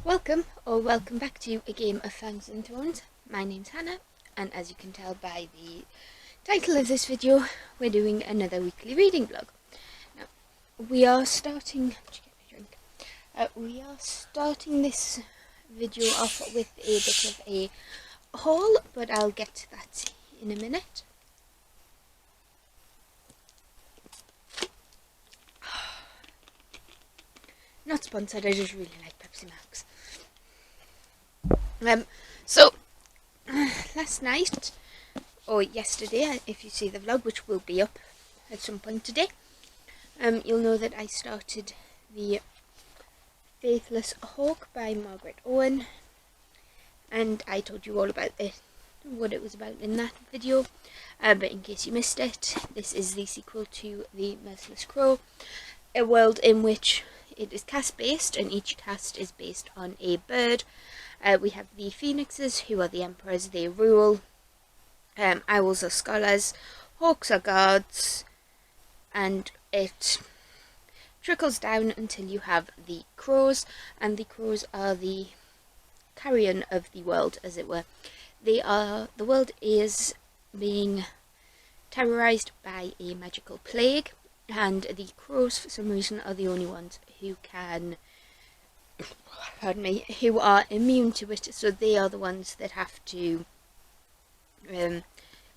Welcome or welcome back to a game of Fangs and Thrones. My name's Hannah, and as you can tell by the title of this video, we're doing another weekly reading vlog. Now, we are starting this video off with a bit of a haul, but I'll get to that in a minute. Not sponsored, I just really like Pepsi Max. So last night, or yesterday, if you see the vlog, which will be up at some point today, you'll know that I started the Faithless Hawk by Margaret Owen, and I told you all about it, what it was about in that video, but in case you missed it, this is the sequel to The Merciless Crow, a world in which it is caste based, and each caste is based on a bird. We have the phoenixes, who are the emperors, they rule. Owls are scholars, hawks are guards, and it trickles down until you have the crows, and the crows are the carrion of the world, as it were. The world is being terrorized by a magical plague, and the crows, for some reason, are the only ones who can, who are immune to it, so they are the ones that have to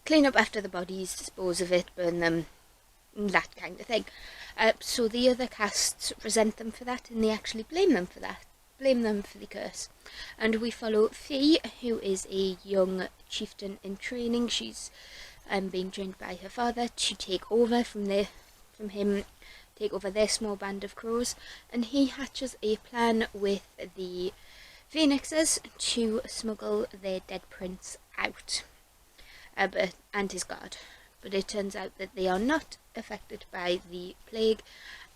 clean up after the bodies, dispose of it, burn them, that kind of thing. So the other castes resent them for that, and they actually blame them for the curse. And we follow Fee, who is a young chieftain in training. She's being trained by her father to take over take over their small band of crows, and he hatches a plan with the phoenixes to smuggle their dead prince out, and his guard. But it turns out that they are not affected by the plague,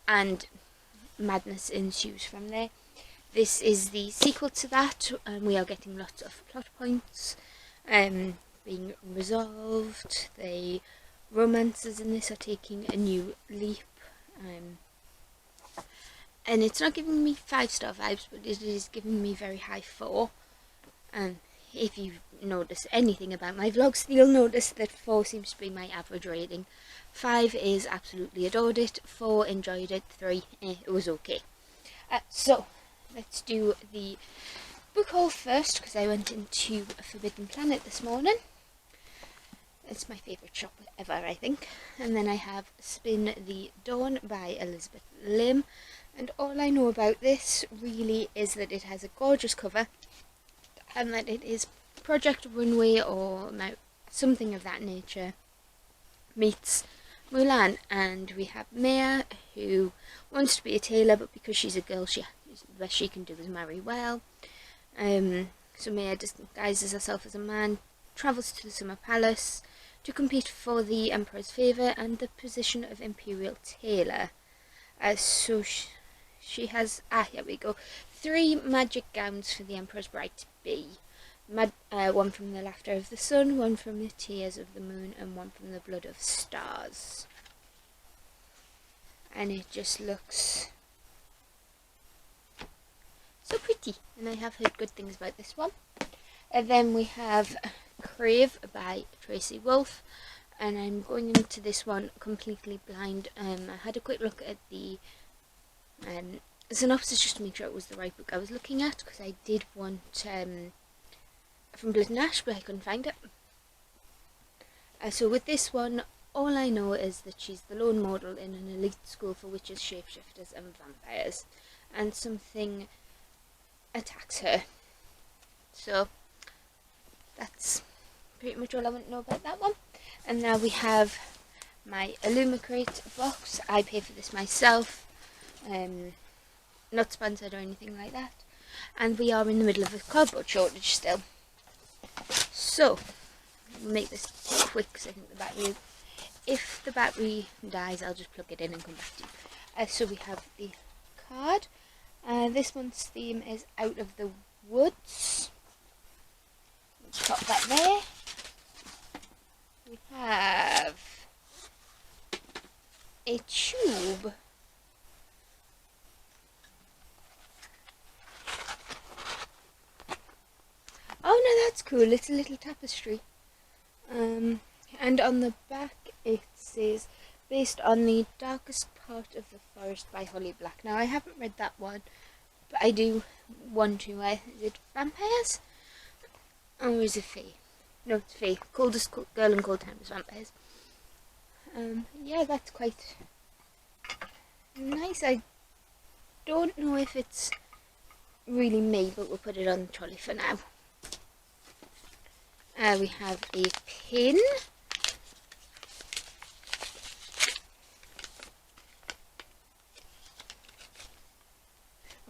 and madness ensues from there. This is the sequel to that, and we are getting lots of plot points being resolved. The romances in this are taking a new leap, and it's not giving me 5-star vibes, but it is giving me very high 4. And if you notice anything about my vlogs, you'll notice that 4 seems to be my average rating. 5 is absolutely adored it, 4 enjoyed it, 3 it was okay. So let's do the book haul first, because I went into Forbidden Planet this morning. It's my favourite shop ever, I think. And then I have Spin the Dawn by Elizabeth Lim. And all I know about this really is that it has a gorgeous cover, and that it is Project Runway or something of that nature meets Mulan. And we have Maya, who wants to be a tailor, but because she's a girl, the best she can do is marry well. So Maya disguises herself as a man, travels to the Summer Palace to compete for the Emperor's favour and the position of Imperial Tailor. So she has, here we go, 3 magic gowns for the Emperor's bride-to-be. One from the laughter of the sun, one from the tears of the moon, and one from the blood of stars. And it just looks so pretty, and I have heard good things about this one. And then we have Crave by Tracy Wolff, and I'm going into this one completely blind. I had a quick look at the synopsis just to make sure it was the right book I was looking at, because I did want From Blood and Ash, but I couldn't find it. So with this one, all I know is that she's the lone mortal in an elite school for witches, shapeshifters and vampires, and something attacks her. So that's pretty much all I want to know about that one. And now we have my Illumicrate box. I pay for this myself, not sponsored or anything like that. And we are in the middle of a cardboard shortage still. So we'll make this quick, because I think if the battery dies, I'll just plug it in and come back to you. So we have the card. This one's theme is Out of the Woods. Let's pop that there. We have a tube cool. It's a little tapestry. And on the back it says, based on the darkest part of the forest by Holly Black. Now I haven't read that one, but I do want to. Is it vampires? Or is it Fae? No, it's Fae. Coldest girl in Cold Time is vampires. Yeah, that's quite nice. I don't know if it's really me, but we'll put it on the trolley for now. We have a pin.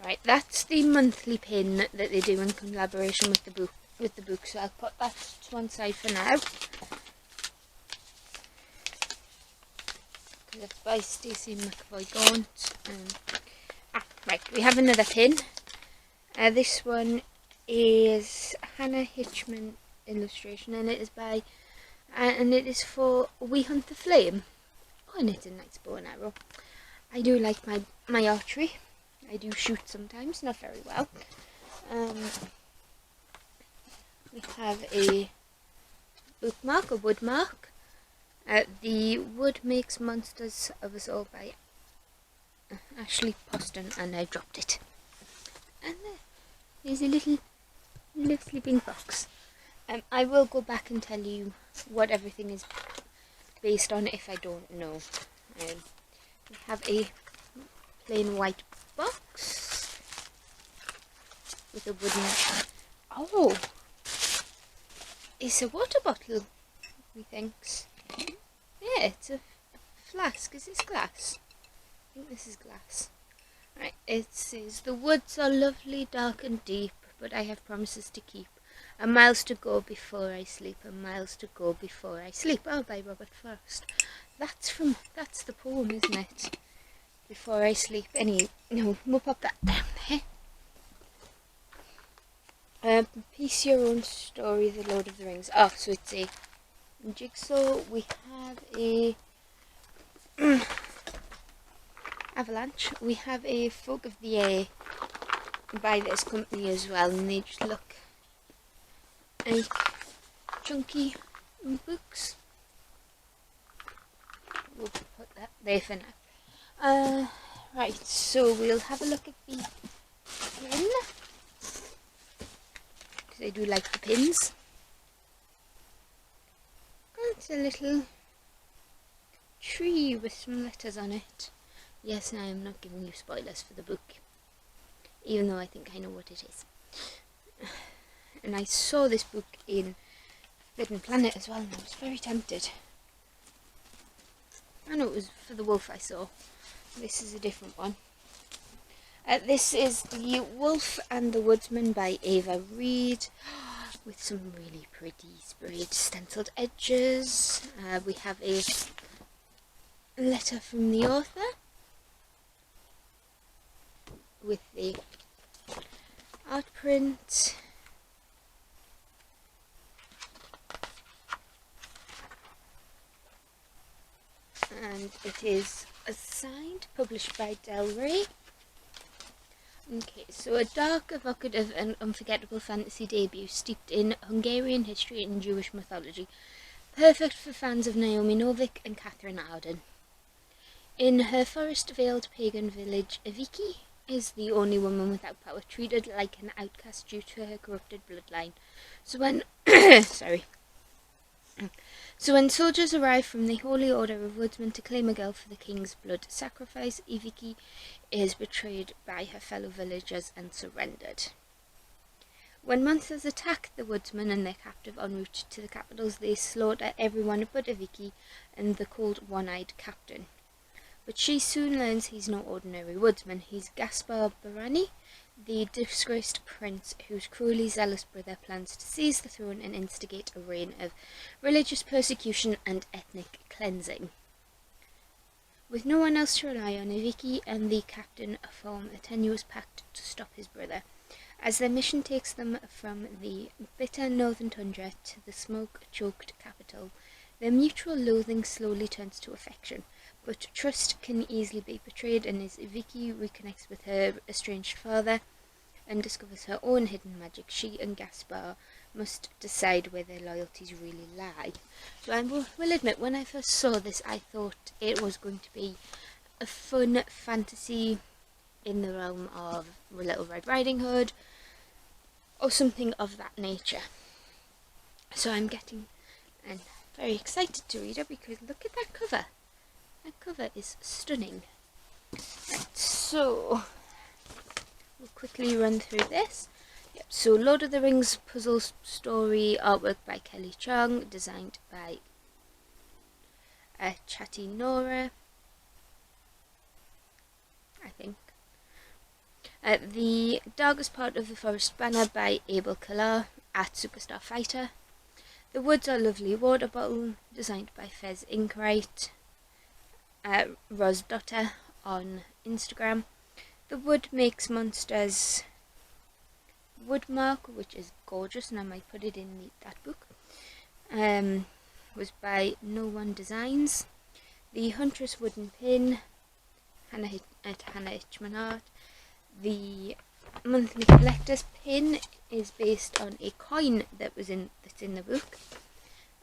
Right, that's the monthly pin that they do in collaboration with the book. So I'll put that to one side for now. That's by Stacey McAvoy Gaunt. Right, we have another pin. This one is Hannah Hitchman illustration, and it is by and it is for We Hunt the Flame. Oh, and it's a nice bow and arrow. I do like my archery. I do shoot sometimes, not very well. We have a bookmark, a wood mark. The Wood Makes Monsters of Us All by Ashley Poston, and I dropped it. And there's a little sleeping fox. I will go back and tell you what everything is based on if I don't know. We have a plain white box with a wooden... Oh! It's a water bottle, methinks. Yeah, it's a flask. Is this glass? I think this is glass. Right, it says, the woods are lovely, dark and deep, but I have promises to keep. And miles to go before I sleep, and miles to go before I sleep. Oh, by Robert Frost. That's the poem, isn't it? Before I sleep. We'll pop that down there. Piece Your Own Story, The Lord of the Rings. Oh, so it's a jigsaw. We have a Avalanche. We have a Folk of the Air by this company as well, and they just look like chunky books. We'll put that there for now. Right, so we'll have a look at the pin, because I do like the pins. It's a little tree with some letters on it. Yes, I am not giving you spoilers for the book, even though I think I know what it is. And I saw this book in Forbidden Planet as well, and I was very tempted. I know it was for the wolf I saw. This is a different one. This is The Wolf and the Woodsman by Ava Reed, with some really pretty sprayed stenciled edges. We have a letter from the author with the art print. And it is signed, published by Del Rey. Okay, so a dark, evocative and unforgettable fantasy debut steeped in Hungarian history and Jewish mythology. Perfect for fans of Naomi Novik and Catherine Arden. In her forest-veiled pagan village, Eviki is the only woman without power, treated like an outcast due to her corrupted bloodline. So when So when soldiers arrive from the Holy Order of Woodsmen to claim a girl for the king's blood sacrifice, Eviki is betrayed by her fellow villagers and surrendered. When monsters attack the woodsmen and their captive en route to the capitals, they slaughter everyone but Eviki and the cold one-eyed captain. But she soon learns he's no ordinary woodsman. He's Gaspar Barani, the disgraced prince whose cruelly zealous brother plans to seize the throne and instigate a reign of religious persecution and ethnic cleansing. With no one else to rely on, Eviki and the captain form a tenuous pact to stop his brother. As their mission takes them from the bitter northern tundra to the smoke-choked capital, their mutual loathing slowly turns to affection. But trust can easily be betrayed, and as Eviki reconnects with her estranged father, and discovers her own hidden magic, she and Gaspar must decide where their loyalties really lie. So I will admit, when I first saw this, I thought it was going to be a fun fantasy in the realm of Little Red Riding Hood, or something of that nature. So I'm very excited to read it, because look at that cover. That cover is stunning. Right, so we'll quickly run through this. Yep, so Lord of the Rings puzzle story, artwork by Kelly Chung, designed by Chatty Nora, I think. The Darkest Part of the Forest banner by Abel Kalar at Superstar Fighter. The Woods Are Lovely water bottle, designed by Fez Inkwright, Ros Dotter on Instagram. The Wood Makes Monsters Woodmark, which is gorgeous, and I might put it in that book, was by No One Designs. The Huntress Wooden Pin, Hannah Hitchman Art. The Monthly Collector's Pin is based on a coin that's in the book.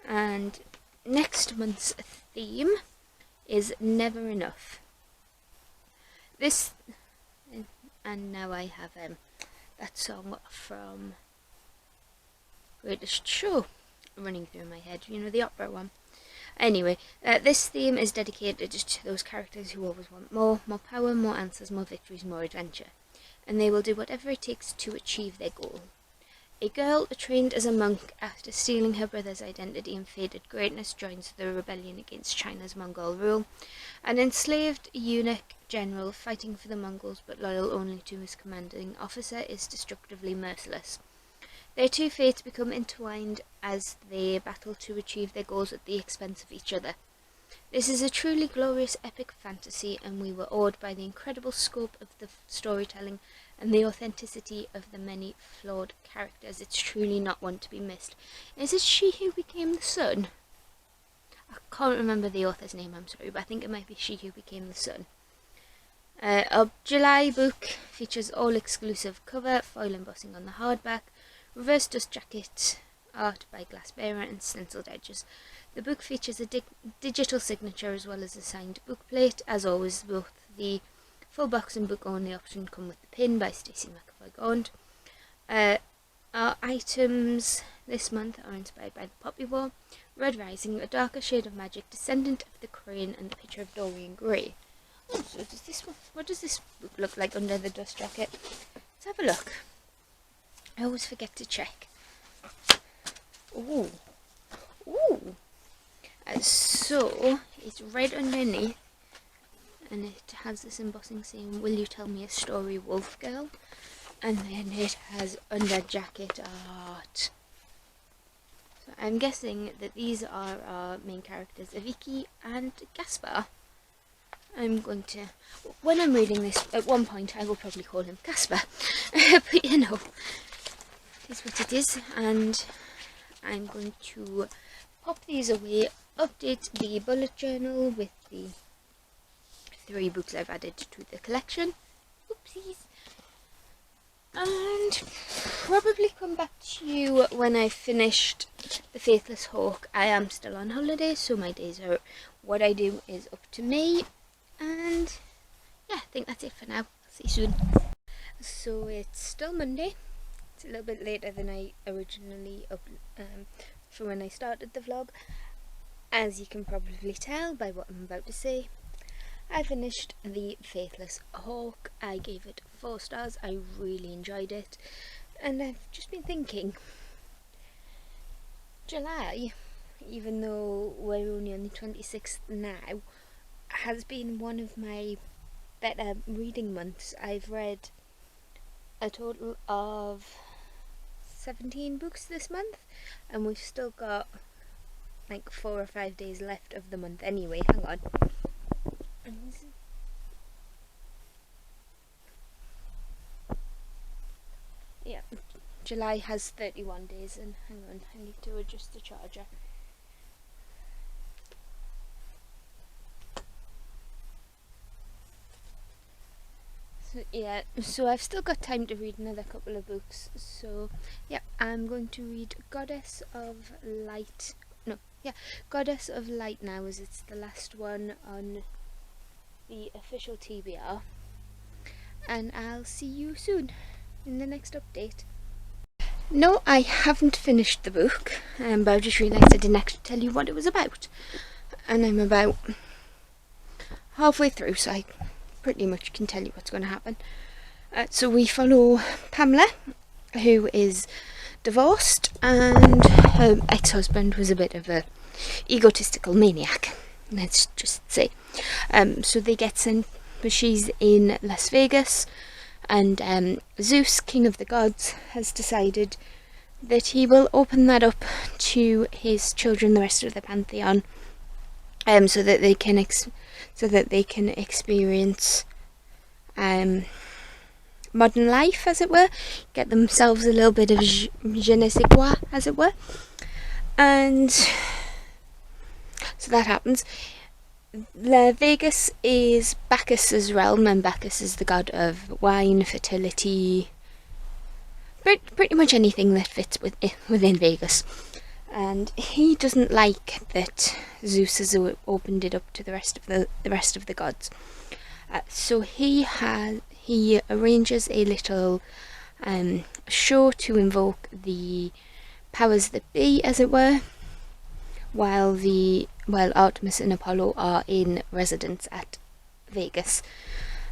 And next month's theme is Never Enough. This, and now I have that song from Greatest Show running through my head, you know, the opera one. Anyway, this theme is dedicated to those characters who always want more power, more answers, more victories, more adventure, and they will do whatever it takes to achieve their goal. A girl trained as a monk after stealing her brother's identity and faded greatness joins the rebellion against China's Mongol rule. An enslaved eunuch general fighting for the Mongols but loyal only to his commanding officer is destructively merciless. Their two fates become entwined as they battle to achieve their goals at the expense of each other. This is a truly glorious epic fantasy, and we were awed by the incredible scope of the storytelling and the authenticity of the many flawed characters. It's truly not one to be missed. Is it She Who Became the Sun? I can't remember the author's name, I'm sorry, but I think it might be She Who Became the Sun. Our July book features all exclusive cover, foil embossing on the hardback, reverse dust jacket, art by Glass Bearer, and stenciled edges. The book features a digital signature as well as a signed bookplate. As always, both the full box and book only option come with the pin by Stacey McAvoy Gaunt. Our items this month are inspired by the Poppy War, Red Rising, A Darker Shade of Magic, Descendant of the Crane, and the Picture of Dorian Gray. Oh, so what does this book look like under the dust jacket? Let's have a look. I always forget to check. Ooh. Ooh. So, it's red underneath, and it has this embossing saying, "Will you tell me a story, Wolf Girl?" And then it has under jacket art. So I'm guessing that these are our main characters, Aviki and Gaspar. I'm going to, when I'm reading this, at one point I will probably call him Caspar, but you know, it is what it is, and I'm going to pop these away, update the bullet journal with the 3 books I've added to the collection, oopsies, and probably come back to you when I've finished The Faithless Hawk. I am still on holiday, so my days are, what I do is up to me. And yeah, I think that's it for now. I'll see you soon. So it's still Monday. It's a little bit later than I originally for when I started the vlog. As you can probably tell by what I'm about to say, I finished The Faithless Hawk. I gave it 4 stars. I really enjoyed it, and I've just been thinking, July, even though we're only on the 26th now, has been one of my better reading months. I've read a total of 17 books this month, and we've still got like 4 or 5 days left of the month anyway. Hang on. Yeah, July has 31 days, and hang on, I need to adjust the charger. So yeah, so I've still got time to read another couple of books. So yeah, I'm going to read Goddess of Light. No, yeah, Goddess of Light now, as it's the last one on the official TBR. And I'll see you soon in the next update. No, I haven't finished the book, but I just realised I didn't actually tell you what it was about. And I'm about halfway through, so I pretty much can tell you what's going to happen. So we follow Pamela, who is divorced, and her ex-husband was a bit of a egotistical maniac, let's just say. So they get sent, but she's in Las Vegas, and Zeus, king of the gods, has decided that he will open that up to his children, the rest of the pantheon, so that they can experience modern life, as it were, get themselves a little bit of je ne sais quoi, as it were. And so that happens. Vegas is Bacchus's realm, and Bacchus is the god of wine, fertility, pretty much anything that fits within Vegas. And he doesn't like that Zeus has opened it up to the rest of the gods. So he arranges a little show to invoke the powers that be, as it were, while Artemis and Apollo are in residence at Vegas.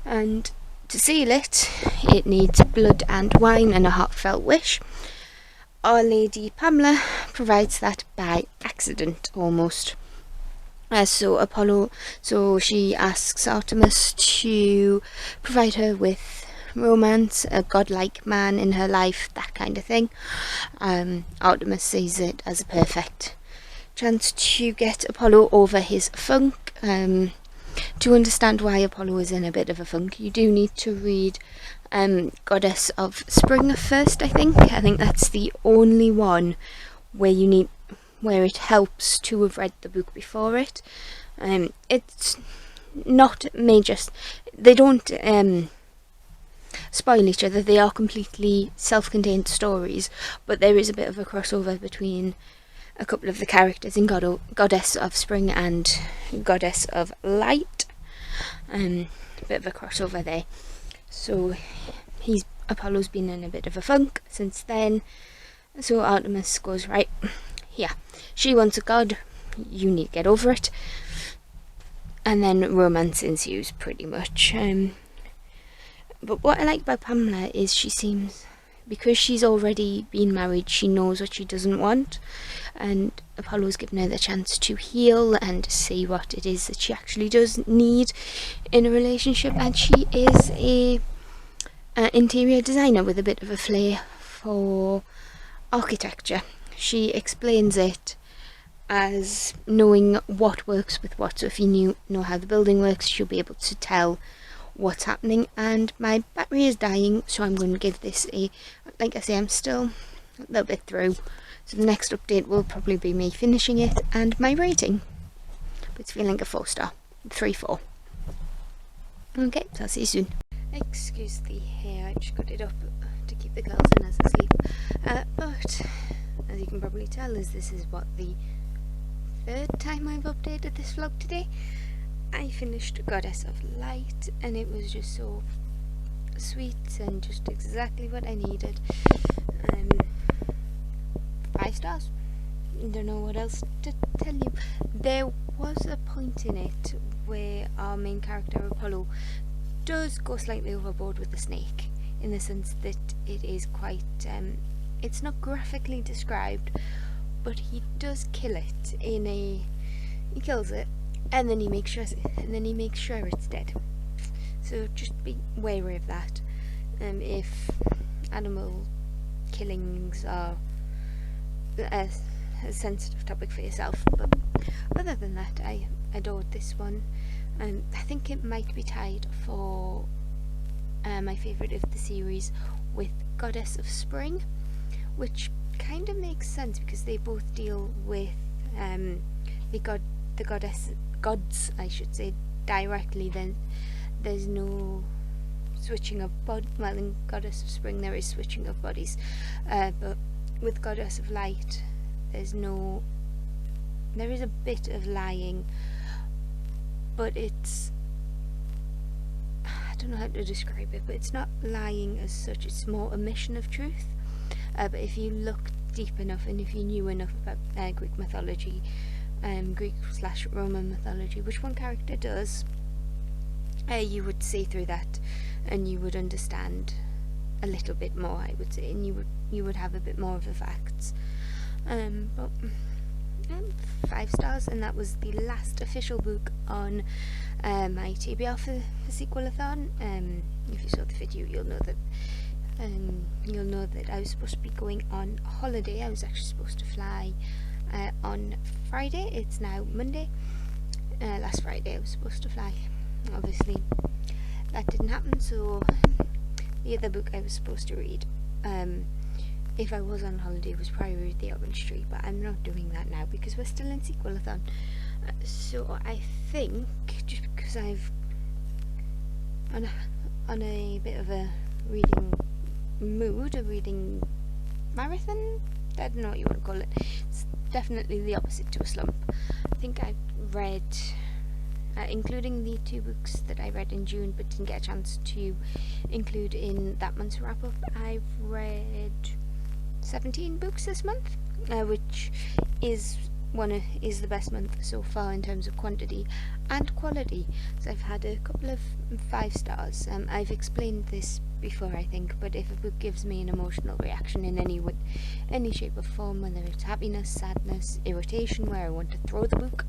And to seal it, it needs blood and wine and a heartfelt wish. Our Lady Pamela provides that by accident, almost. So she asks Artemis to provide her with romance, a godlike man in her life, that kind of thing. Artemis sees it as a perfect chance to get Apollo over his funk. To understand why Apollo is in a bit of a funk, you do need to read Goddess of Spring first, I think. I think that's the only one where it helps to have read the book before it. It's not major. They don't spoil each other. They are completely self-contained stories, but there is a bit of a crossover between a couple of the characters in Goddess of Spring and Goddess of Light. A bit of a crossover there. So Apollo's been in a bit of a funk since then. So Artemis goes, right, yeah, she wants a god, you need to get over it. And then romance ensues, pretty much. But what I like about Pamela is she seems, because she's already been married, she knows what she doesn't want, and Apollo's given her the chance to heal and see what it is that she actually does need in a relationship. And she is a interior designer with a bit of a flair for architecture. She explains it as knowing what works with what. So if you know how the building works, she'll be able to tell what's happening. And my battery is dying, so I'm going to give this like I say, I'm still a little bit through, so the next update will probably be me finishing it and my rating, but it's feeling a 4-star, 3-4. Okay, so I'll see you soon. Excuse the hair, I just got it up to keep the girls in as asleep, but as you can probably tell, this is what, the 3rd time I've updated this vlog today. I finished Goddess of Light, and it was just so sweet and just exactly what I needed. 5 stars. Don't know what else to tell you. There was a point in it where our main character Apollo does go slightly overboard with the snake, in the sense that it is quite it's not graphically described, but he does kill it he kills it, and then he makes sure it's dead. So just be wary of that. If animal killings are a sensitive topic for yourself, but other than that, I adored this one. I think it might be tied for my favourite of the series with Goddess of Spring, which kind of makes sense because they both deal with the gods, I should say, directly. Then there's no switching of body. Well, in Goddess of Spring there is switching of bodies, but with Goddess of Light there is a bit of lying, but I don't know how to describe it, but it's not lying as such, it's more omission of truth. But if you look deep enough, and if you knew enough about Greek mythology, Greek/Roman mythology, which one character does, you would see through that, and you would understand a little bit more, I would say, and you would have a bit more of the facts. But 5 stars, and that was the last official book on my TBR for Sequelathon. If you saw the video, you'll know that I was supposed to be going on holiday. I was actually supposed to fly on Friday. It's now Monday. Last Friday I was supposed to fly. Obviously that didn't happen, so the other book I was supposed to read, if I was on holiday, was probably The Orange Tree, but I'm not doing that now because we're still in Sequelathon. So I think, just because I've on a bit of a reading mood, a reading marathon, I don't know what you want to call it, it's definitely the opposite to a slump. I think I've read, including the 2 books that I read in June but didn't get a chance to include in that month's wrap up, I've read 17 books this month, which is the best month so far in terms of quantity and quality. So I've had a couple of 5 stars. I've explained this before, I think, but if a book gives me an emotional reaction in any shape or form, whether it's happiness, sadness, irritation, where I want to throw the book,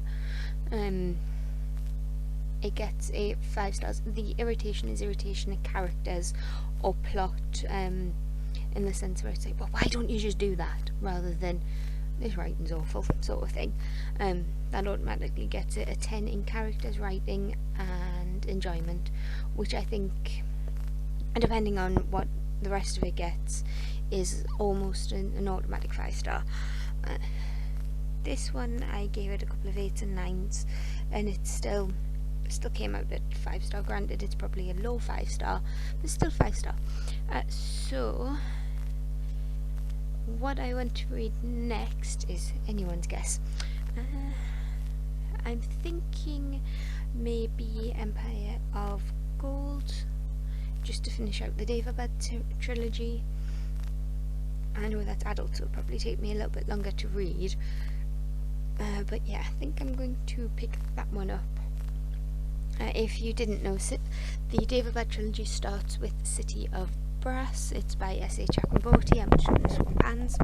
it gets a 5 stars. The irritation is irritation at characters or plot, in the sense where it's like, well, why don't you just do that, rather than this writing's awful sort of thing. That automatically gets it a 10 in characters, writing and enjoyment, which I think, depending on what the rest of it gets, is almost an automatic 5 star. This one I gave it a couple of 8s and 9s, and it still came out at 5 star. Granted, it's probably a low 5 star, but still 5 star. So what I want to read next is anyone's guess. I'm thinking maybe Empire of Gold, just to finish out the Daevabad trilogy. I know that's adult, so it'll probably take me a little bit longer to read, but yeah, I think I'm going to pick that one up. If you didn't know, the Daevabad trilogy starts with City of Brass. It's by S.A. Chakraborty. I'm just doing this with pans.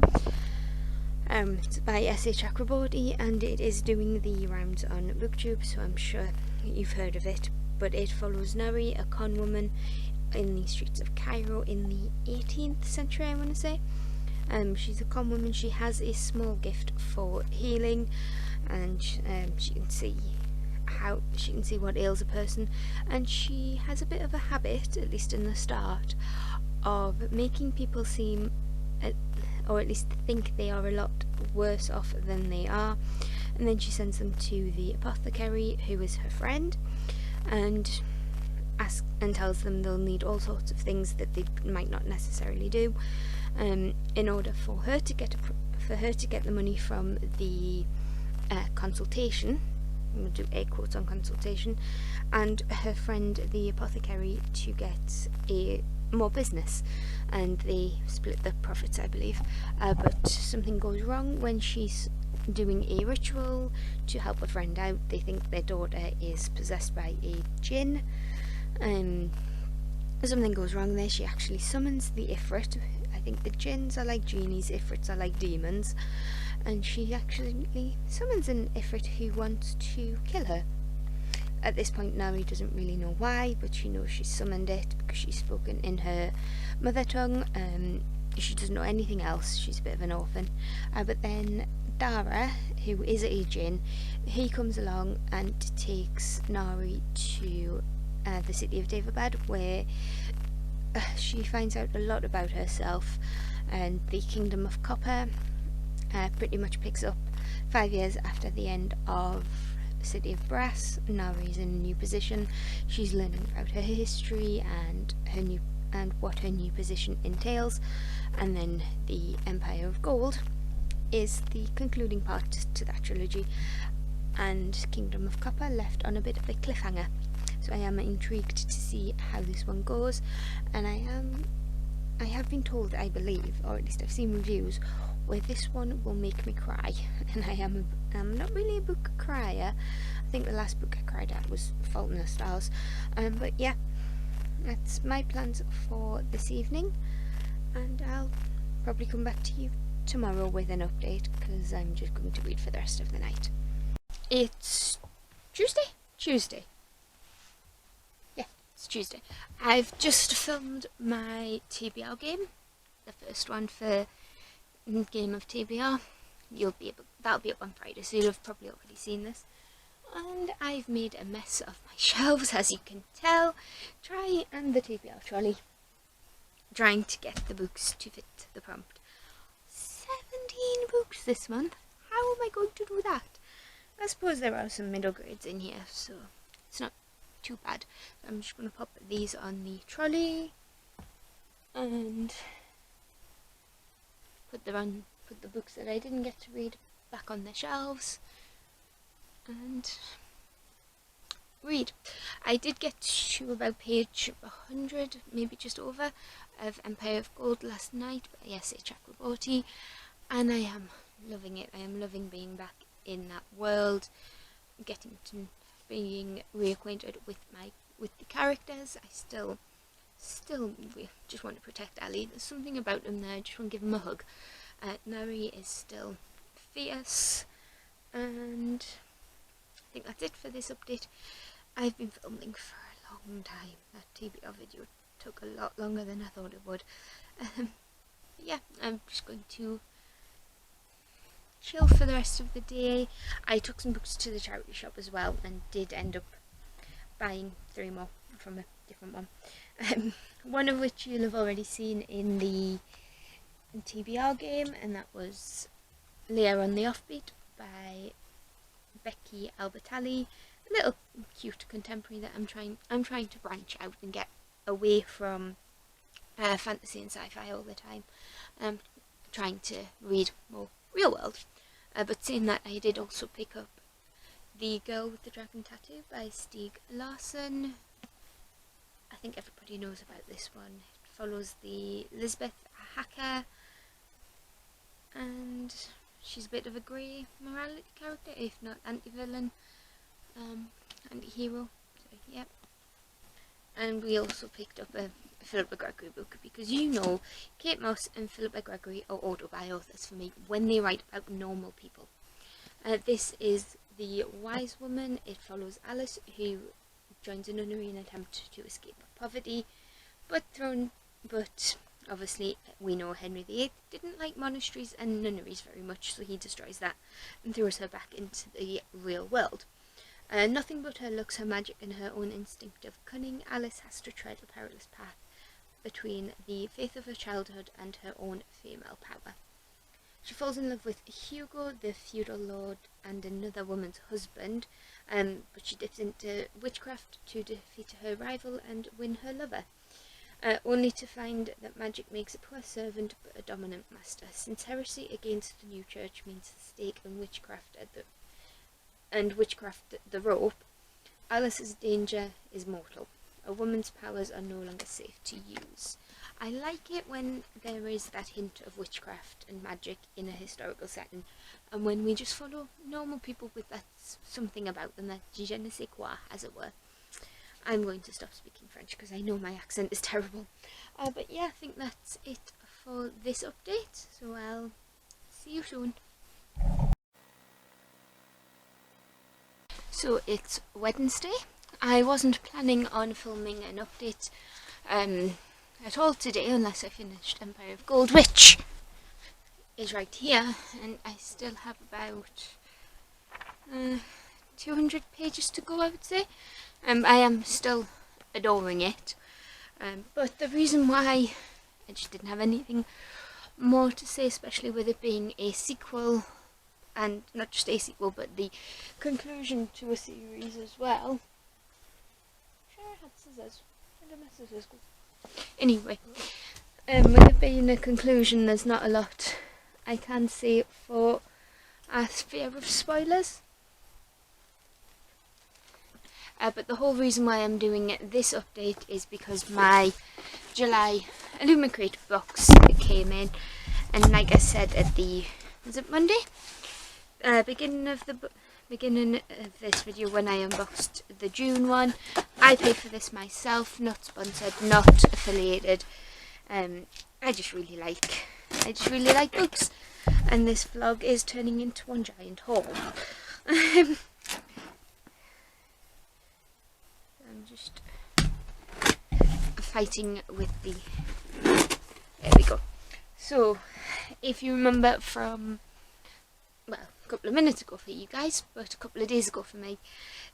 It's by S.A. Chakraborty, and it is doing the rounds on BookTube, so I'm sure you've heard of it. But it follows Nari, a con woman in the streets of Cairo in the 18th century, I want to say. She's a con woman. She has a small gift for healing, and she can see what ails a person, and she has a bit of a habit, at least in the start, of making people seem, or at least think they are a lot worse off than they are, and then she sends them to the apothecary, who is her friend, and tells them they'll need all sorts of things that they might not necessarily do, in order for her to get the money from the consultation. I'm going to do air quotes on consultation, and her friend the apothecary to get more business, and they split the profits, I believe. But something goes wrong when she's doing a ritual to help a friend out. They think their daughter is possessed by a jinn. Something goes wrong there. She actually summons the Ifrit. I think the jinns are like genies, Ifrits are like demons, and she actually summons an Ifrit who wants to kill her. At this point, Nari doesn't really know why, but she knows she's summoned it because she's spoken in her mother tongue. She doesn't know anything else. She's a bit of an orphan. But then Dara, who is a jinn, he comes along and takes Nari to the city of Daevabad, where she finds out a lot about herself, and the Kingdom of Copper pretty much picks up 5 years after the end of City of Brass. Nari's in a new position. She's learning about her history and what her new position entails. And then the Empire of Gold is the concluding part to that trilogy, and Kingdom of Copper left on a bit of a cliffhanger. So I am intrigued to see how this one goes, and I have been told, I believe, or at least I've seen reviews where this one will make me cry, and I'm not really a book crier. I think the last book I cried at was Fault in Our Stars. But yeah, that's my plans for this evening, and I'll probably come back to you tomorrow with an update, because I'm just going to read for the rest of the night. It's Tuesday. Yeah, it's Tuesday. I've just filmed my TBR game, the first one for Game of TBR. That'll be up on Friday, so you'll have probably already seen this. And I've made a mess of my shelves, as you can tell, and the TBR trolley, trying to get the books to fit the prompt. 17 books this month. How am I going to do that? I suppose there are some middle grades in here, so it's not too bad. I'm just going to pop these on the trolley and put the books that I didn't get to read back on the shelves and read. I did get to about page 100, maybe just over, of Empire of Gold last night by S.A. Chakraborty, and I am loving it. I am loving being back in that world, getting to being reacquainted with the characters. I still just want to protect Ali. There's something about him there. I just want to give him a hug. Nari is still fierce, and I think that's it for this update. I've been filming for a long time. That TBR video took a lot longer than I thought it would. Yeah, I'm just going to chill for the rest of the day. I took some books to the charity shop as well, and did end up buying 3 more from a different one. One of which you'll have already seen in the TBR game, and that was Leah on the Offbeat by Becky Albertalli. A little cute contemporary that I'm trying to branch out and get away from fantasy and sci-fi all the time. Trying to read more real world. But saying that, I did also pick up The Girl with the Dragon Tattoo by Stieg Larsson. I think everybody knows about this one. It follows the Lisbeth, a hacker, and she's a bit of a grey morality character, if not anti-villain, anti-hero, so yeah. And we also picked up a Philippa Gregory book, because you know Kate Moss and Philippa Gregory are autobi authors for me when they write about normal people. This is The Wise Woman. It follows Alice, who joins a nunnery in an attempt to escape poverty, but obviously we know Henry VIII didn't like monasteries and nunneries very much, so he destroys that and throws her back into the real world. Nothing but her looks, her magic, and her own instinctive cunning, Alice has to tread a perilous path between the faith of her childhood and her own female power. She falls in love with Hugo, the feudal lord, and another woman's husband, but she dips into witchcraft to defeat her rival and win her lover, only to find that magic makes a poor servant but a dominant master. Since heresy against the new church means the stake and witchcraft the rope, Alice's danger is mortal. A woman's powers are no longer safe to use. I like it when there is that hint of witchcraft and magic in a historical setting, and when we just follow normal people with that something about them, that je ne sais quoi, as it were. I'm going to stop speaking French because I know my accent is terrible. But yeah, I think that's it for this update, so I'll see you soon. So it's Wednesday. I wasn't planning on filming an update at all today unless I finished Empire of Gold, which is right here, and I still have about 200 pages to go, I would say. I am still adoring it, but the reason why I just didn't have anything more to say, especially with it being a sequel and not just a sequel, but the conclusion to a series as well. Sure, I had scissors. I don't know scissors. Anyway, with it being a conclusion, there's not a lot I can say for a fear of spoilers. But the whole reason why I'm doing this update is because my July Illumicrate box came in, and like I said at the, was it Monday? Beginning of this video when I unboxed the June one, I paid for this myself, not sponsored, not affiliated. I just really like books, and this vlog is turning into one giant haul. I'm just fighting with the, there we go. So if you remember from, well, a couple of minutes ago for you guys, but a couple of days ago for me,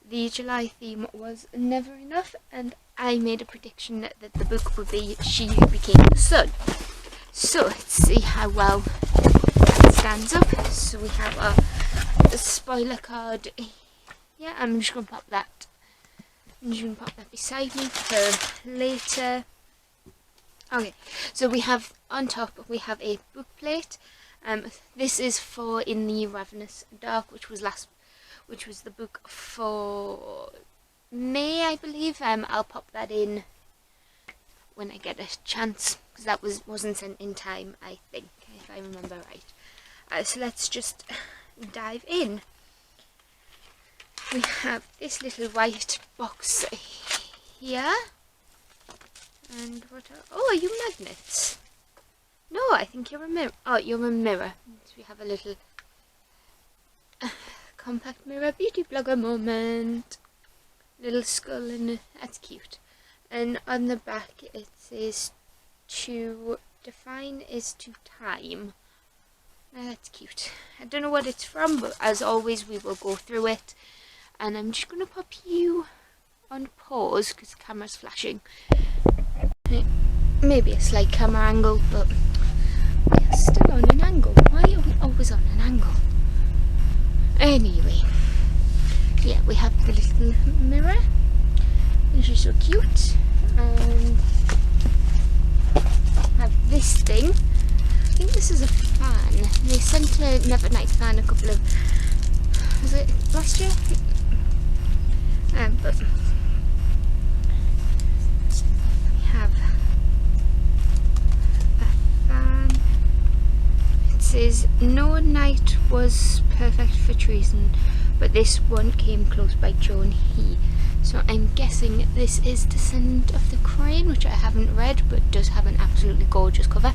the July theme was Never Enough, and I made a prediction that the book would be She Who Became the Sun. So let's see how well that stands up. So we have a spoiler card. Yeah, I'm just going to pop that. I'm just going to pop that beside me for later. Okay, so we have on top, we have a book plate. This is for In the Ravenous Dark, which was the book for May, I believe. I'll pop that in when I get a chance, because that wasn't sent in time, I think, if I remember right. So let's just dive in. We have this little white box here, and what are you magnets? No, I think you're a mirror. Oh, you're a mirror. So we have a little compact mirror, beauty blogger moment. Little skull, and that's cute. And on the back it says, to define is to time. That's cute. I don't know what it's from, but as always we will go through it. And I'm just going to pop you on pause because the camera's flashing. Maybe a slight camera angle, but we are still on an angle. Why are we always on an angle? Anyway, yeah, we have the little mirror, and she's so cute. And have this thing. I think this is a fan. They sent a Nevernight fan a couple of, was it last year? But we have a fan. It says, no night was perfect for treason, but this one came close by Joan He. So I'm guessing this is Descendant of the Crane, which I haven't read, but does have an absolutely gorgeous cover.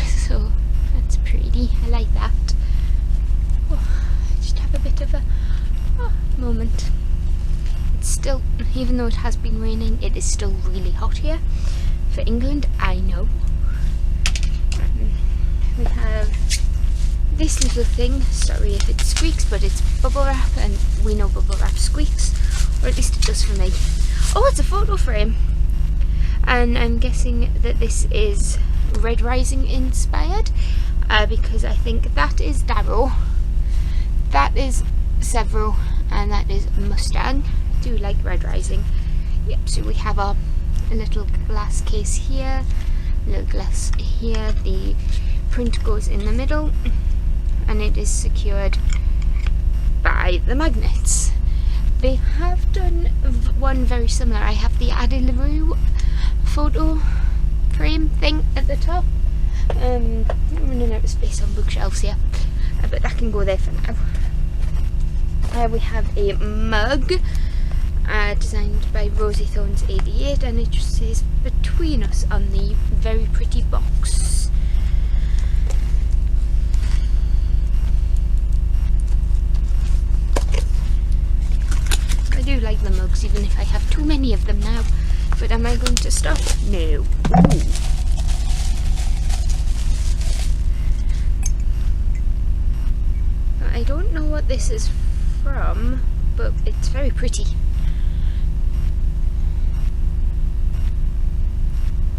So that's pretty. I like that. Oh, I just have a bit of a moment. It's still, even though it has been raining, it is still really hot here. For England, I know. We have this little thing, sorry if it squeaks, but it's bubble wrap, and we know bubble wrap squeaks, or at least it does for me. Oh, it's a photo frame, and I'm guessing that this is Red Rising inspired, because I think that is Darrow, that is Several, and that is Mustang. I do like Red Rising. Yep, so we have a little glass case here, a little glass here, the print goes in the middle, and it is secured by the magnets. They have done one very similar. I have the Adi LaRue photo frame thing at the top. I'm running out of space on bookshelves here, but that can go there for now. We have a mug designed by Rosie Thorns 88, and it just says Between Us on the very pretty box. I do like the mugs, even if I have too many of them now. But am I going to stop? No. Ooh. I don't know what this is from, but it's very pretty.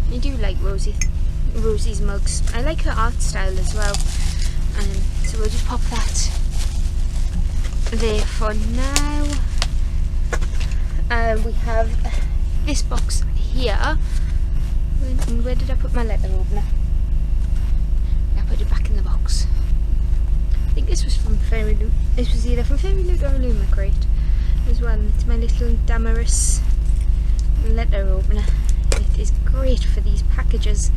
I do like Rosie's mugs. I like her art style as well. So so we'll just pop that there for now. We have this box here. Where did I put my letter opener? I put it back in the box. I think this was from Fairy Loot. This was either from Fairy Loot or Luma Crate as well. And it's my little Damaris letter opener. It is great for these packages.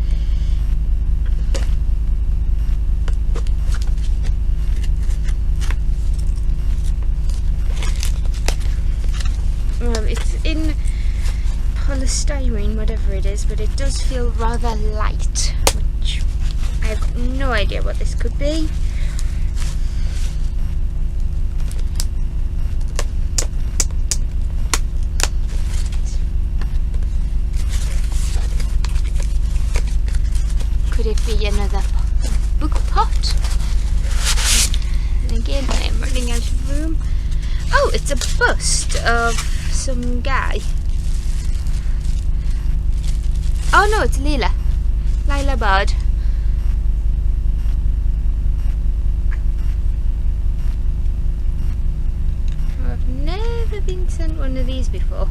Well, it's in polystyrene, whatever it is, but it does feel rather light, which I have no idea what this could be. Could it be another book pot? And again, I am running out of room. Oh, it's a bust of some guy. Oh no, it's Lila Bard. I've never been sent one of these before.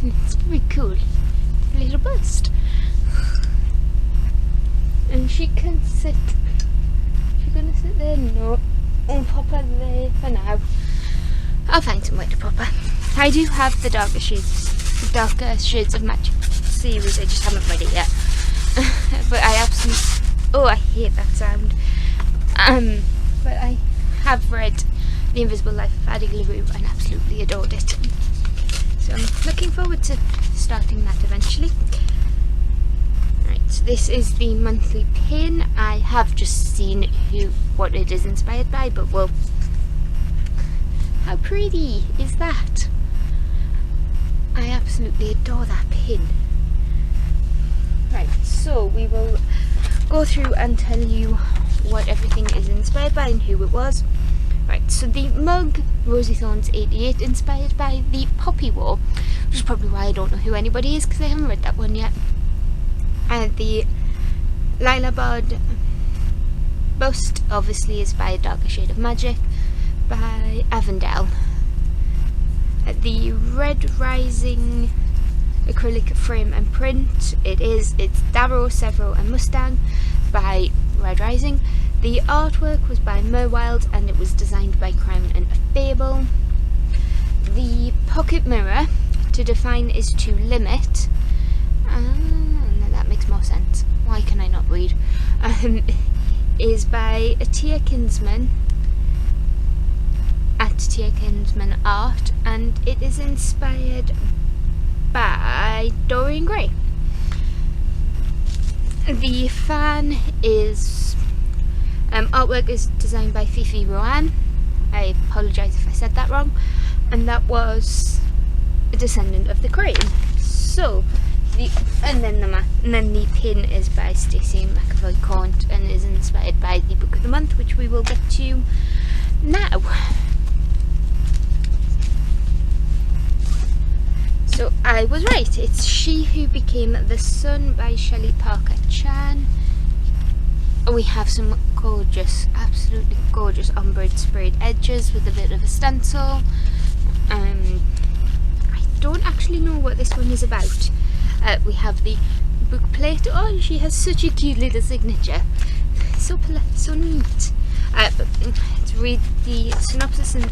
It's very cool. It's a little bust. And she can sit. Is she gonna sit there? No. I'll pop her there for now. I'll find somewhere to pop her. I do have the Darker Shades of Magic series, I just haven't read it yet. But I absolutely... Oh, I hate that sound. But I have read The Invisible Life of Addie LaRue and absolutely adored it. So I'm looking forward to starting that eventually. Right, so this is the monthly pin. I have just seen what it is inspired by, but well, how pretty is that? I absolutely adore that pin. Right, so we will go through and tell you what everything is inspired by and who it was. Right, so the mug, Rosie Thorns 88, inspired by the Poppy War, which is probably why I don't know who anybody is, because I haven't read that one yet. And the Lila Bard bust, obviously, is by A Darker Shade of Magic by Avondale. The Red Rising acrylic frame and print, it's Darrow, Severo and Mustang by Red Rising. The artwork was by Merwild and it was designed by Crown and Fable. The pocket mirror, to define is to limit. No, that makes more sense. Why can I not read? Is by Tia Kinsman at Tia Kinsman Art, and it is inspired by Dorian Gray. The fan is artwork is designed by Fifi Rowan. I apologise if I said that wrong, and that was a descendant of the Crane. So and then the pin is by Stacey McAvoy Cornt and is inspired by the book of the month, which we will get to now. So I was right, it's She Who Became the Sun by Shelley Parker Chan. We have some gorgeous, absolutely gorgeous ombre sprayed edges with a bit of a stencil. I don't actually know what this one is about. We have the book plate. Oh, she has such a cute little signature. So neat. Let's read the synopsis and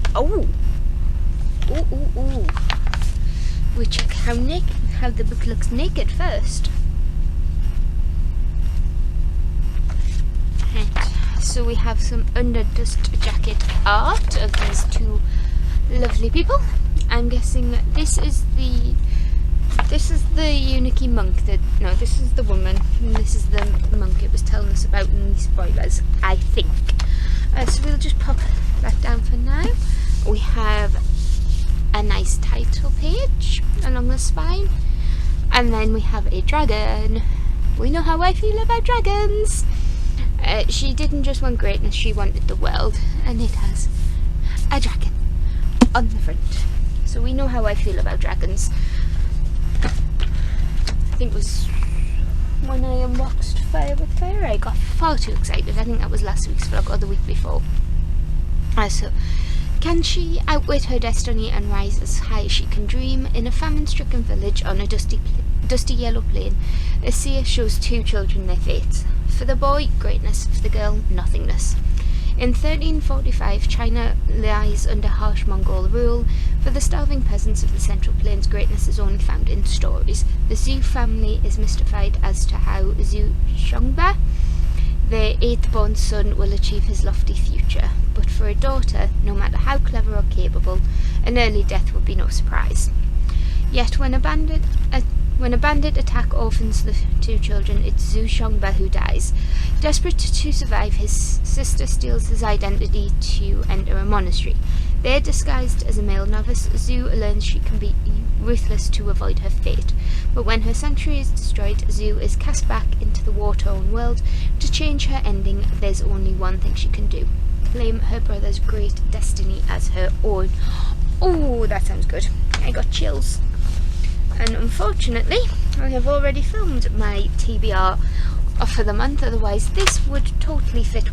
we check how the book looks naked first. Right. So we have some underdust jacket art of these two lovely people. I'm guessing that this is the Uniki monk this is the woman and this is the monk it was telling us about in the spoilers, I think. So we'll just pop that down for now. We have a nice title page along the spine, and then we have a dragon. We know how I feel about dragons. She didn't just want greatness, she wanted the world, and it has a dragon on the front. So we know how I feel about dragons. I think it was when I unboxed Fire with Fire. I got far too excited. I think that was last week's vlog or the week before. So, can she outwit her destiny and rise as high as she can dream? In a famine-stricken village on a dusty yellow plain, a seer shows two children their fates. For the boy, greatness. For the girl, nothingness. In 1345, China lies under harsh Mongol rule. For the starving peasants of the Central Plains, greatness is only found in stories. The Zhou family is mystified as to how Zhou Shongba, their eighth-born son, will achieve his lofty future. But for a daughter, no matter how clever or capable, an early death would be no surprise. Yet when a bandit attack orphans the two children, it's Zhou Shongba who dies. Desperate to survive, his sister steals his identity to enter a monastery. There, disguised as a male novice, Zhou learns she can be ruthless to avoid her fate. But when her sanctuary is destroyed, Zhou is cast back into the war-torn world. To change her ending, there's only one thing she can do: claim her brother's great destiny as her own. Oh, that sounds good. I got chills. And unfortunately, I have already filmed my TBR for the month, otherwise this would totally fit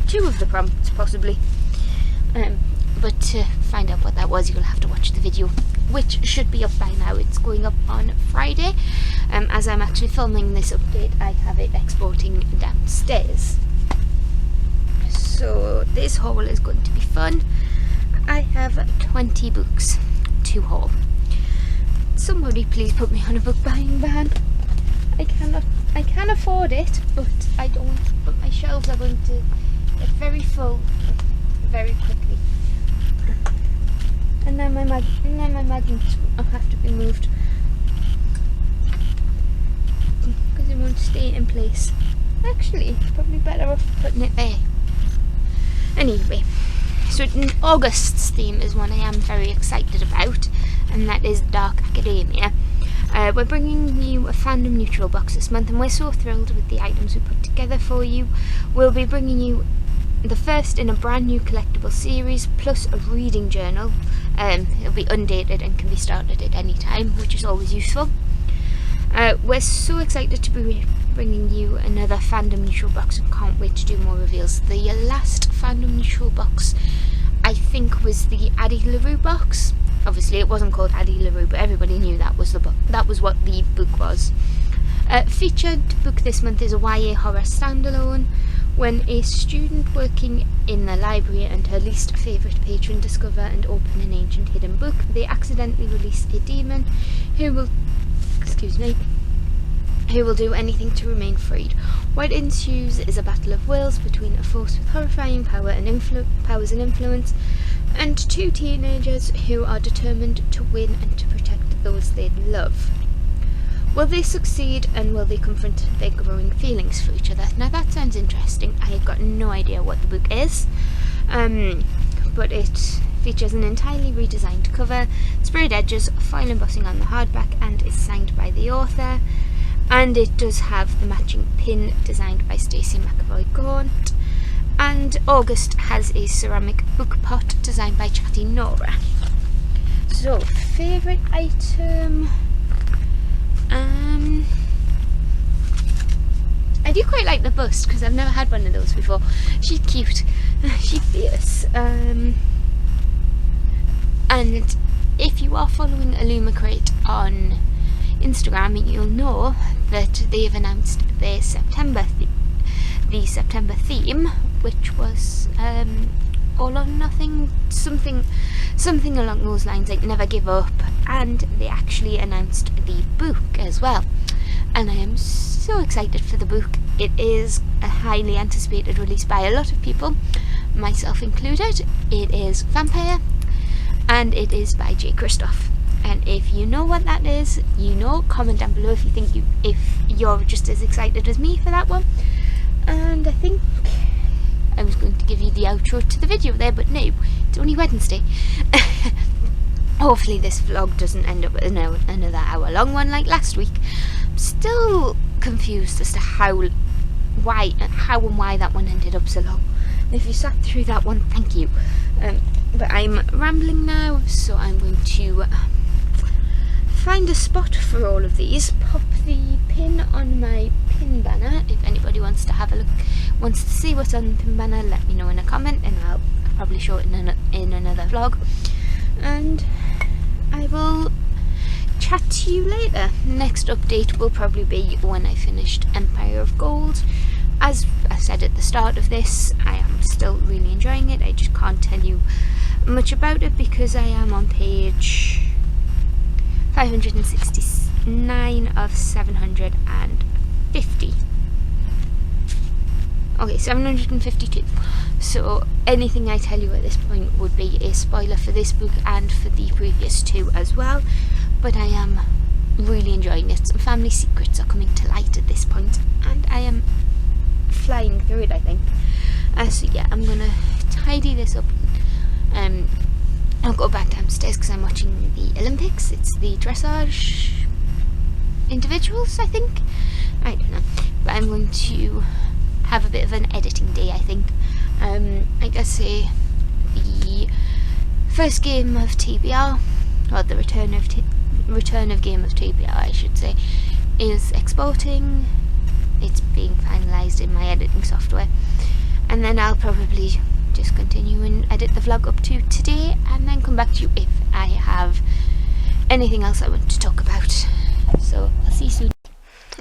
two of the prompts, possibly. But to find out what that was, you'll have to watch the video, which should be up by now. It's going up on Friday. As I'm actually filming this update, I have it exporting downstairs. So this haul is going to be fun. I have 20 books to haul. Somebody please put me on a book buying ban. I can afford it, but I don't. But my shelves are going to get very full very quickly. And then my magnets will have to be moved because it won't stay in place. Actually, probably better off putting it there. Anyway, so August's theme is one I am very excited about, and that is Dark Academia. We're bringing you a fandom neutral box this month, and we're so thrilled with the items we put together for you. We'll be bringing you the first in a brand new collectible series, plus a reading journal. It'll be undated and can be started at any time, which is always useful. We're so excited to be bringing you another fandom neutral box and can't wait to do more reveals. The last fandom neutral box, I think, was the Addie LaRue box. Obviously it wasn't called Addie LaRue, but everybody knew that was the book. That was what the book was. Featured book this month is a YA horror standalone. When a student working in the library and her least favourite patron discover and open an ancient hidden book, they accidentally release a demon who will do anything to remain freed. What ensues is a battle of wills between a force with horrifying powers and influence, and two teenagers who are determined to win and to protect those they love. Will they succeed, and will they confront their growing feelings for each other? Now that sounds interesting. I have got no idea what the book is, but it features an entirely redesigned cover, sprayed edges, foil embossing on the hardback, and is signed by the author. And it does have the matching pin designed by Stacey McAvoy Gaunt. And August has a ceramic book pot designed by Chatty Nora. So, favourite item... I do quite like the bust because I've never had one of those before. She's cute. She's fierce. And if you are following Illumicrate on Instagram, you'll know that they have announced their September theme, which was all or nothing, something along those lines, like never give up, and they actually announced the book as well, and I am so excited for the book. It is a highly anticipated release by a lot of people, myself included. It is Vampire, and it is by J. Christoph. And if you know what that is, comment down below if you're just as excited as me for that one. And I think I was going to give you the outro to the video there, but no, it's only Wednesday. Hopefully this vlog doesn't end up with another hour-long one like last week. I'm still confused as to how and why that one ended up so long. If you sat through that one, thank you. But I'm rambling now, so I'm going to find a spot for all of these, pop the pin on my pin banner. If anybody wants to have a look, wants to see what's on the pin banner, let me know in a comment, and I'll probably show it in another vlog. And I will chat to you later. Next update will probably be when I finished Empire of Gold. As I said at the start of this, I am still really enjoying it. I just can't tell you much about it because I am on page 569 of 750. Okay, 752. So anything I tell you at this point would be a spoiler for this book and for the previous two as well. But I am really enjoying it. Some family secrets are coming to light at this point, and I am flying through it, I think. So yeah, I'm gonna tidy this up. I'll go back downstairs because I'm watching the Olympics. It's the dressage individuals, I think. I don't know, but I'm going to have a bit of an editing day, I think. I guess the first game of TBR, or the return of game of TBR, I should say, is exporting. It's being finalised in my editing software, and then I'll probably just continue and edit the vlog up to today, and then come back to you if I have anything else I want to talk about. So I'll see you soon.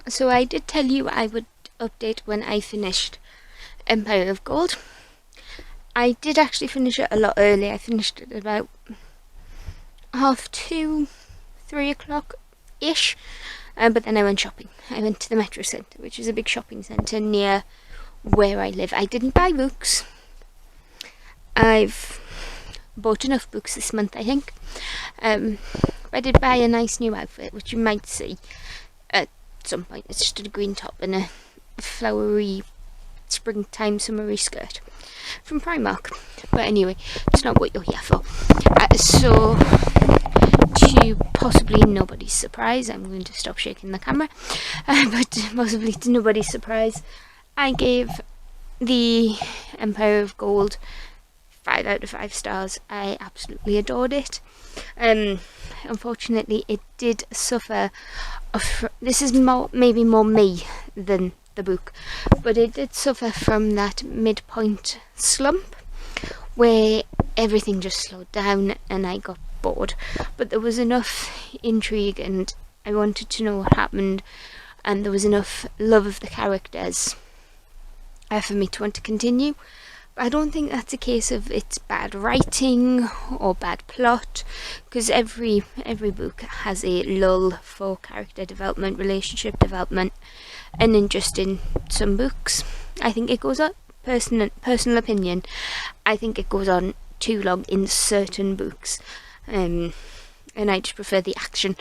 So I did tell you I would update when I finished Empire of Gold. I did actually finish it a lot early. I finished it at about 2:30, 3 o'clock ish, but then I went shopping. I went to the Metro Centre, which is a big shopping centre near where I live. I didn't buy books. I've bought enough books this month, I think. I did buy a nice new outfit, which you might see at some point. It's just a green top and a flowery springtime summery skirt from Primark. But anyway, it's not what you're here for. So, to possibly nobody's surprise, I'm going to stop shaking the camera, but possibly to nobody's surprise, I gave the Empire of Gold 5 out of 5 stars. I absolutely adored it. Unfortunately, it did suffer. This is maybe more me than the book, but it did suffer from that midpoint slump where everything just slowed down and I got bored. But there was enough intrigue and I wanted to know what happened, and there was enough love of the characters for me to want to continue. I don't think that's a case of it's bad writing or bad plot, because every book has a lull for character development, relationship development, and then just in some books, I think it goes on, personal opinion, I think it goes on too long in certain books, and I just prefer the action.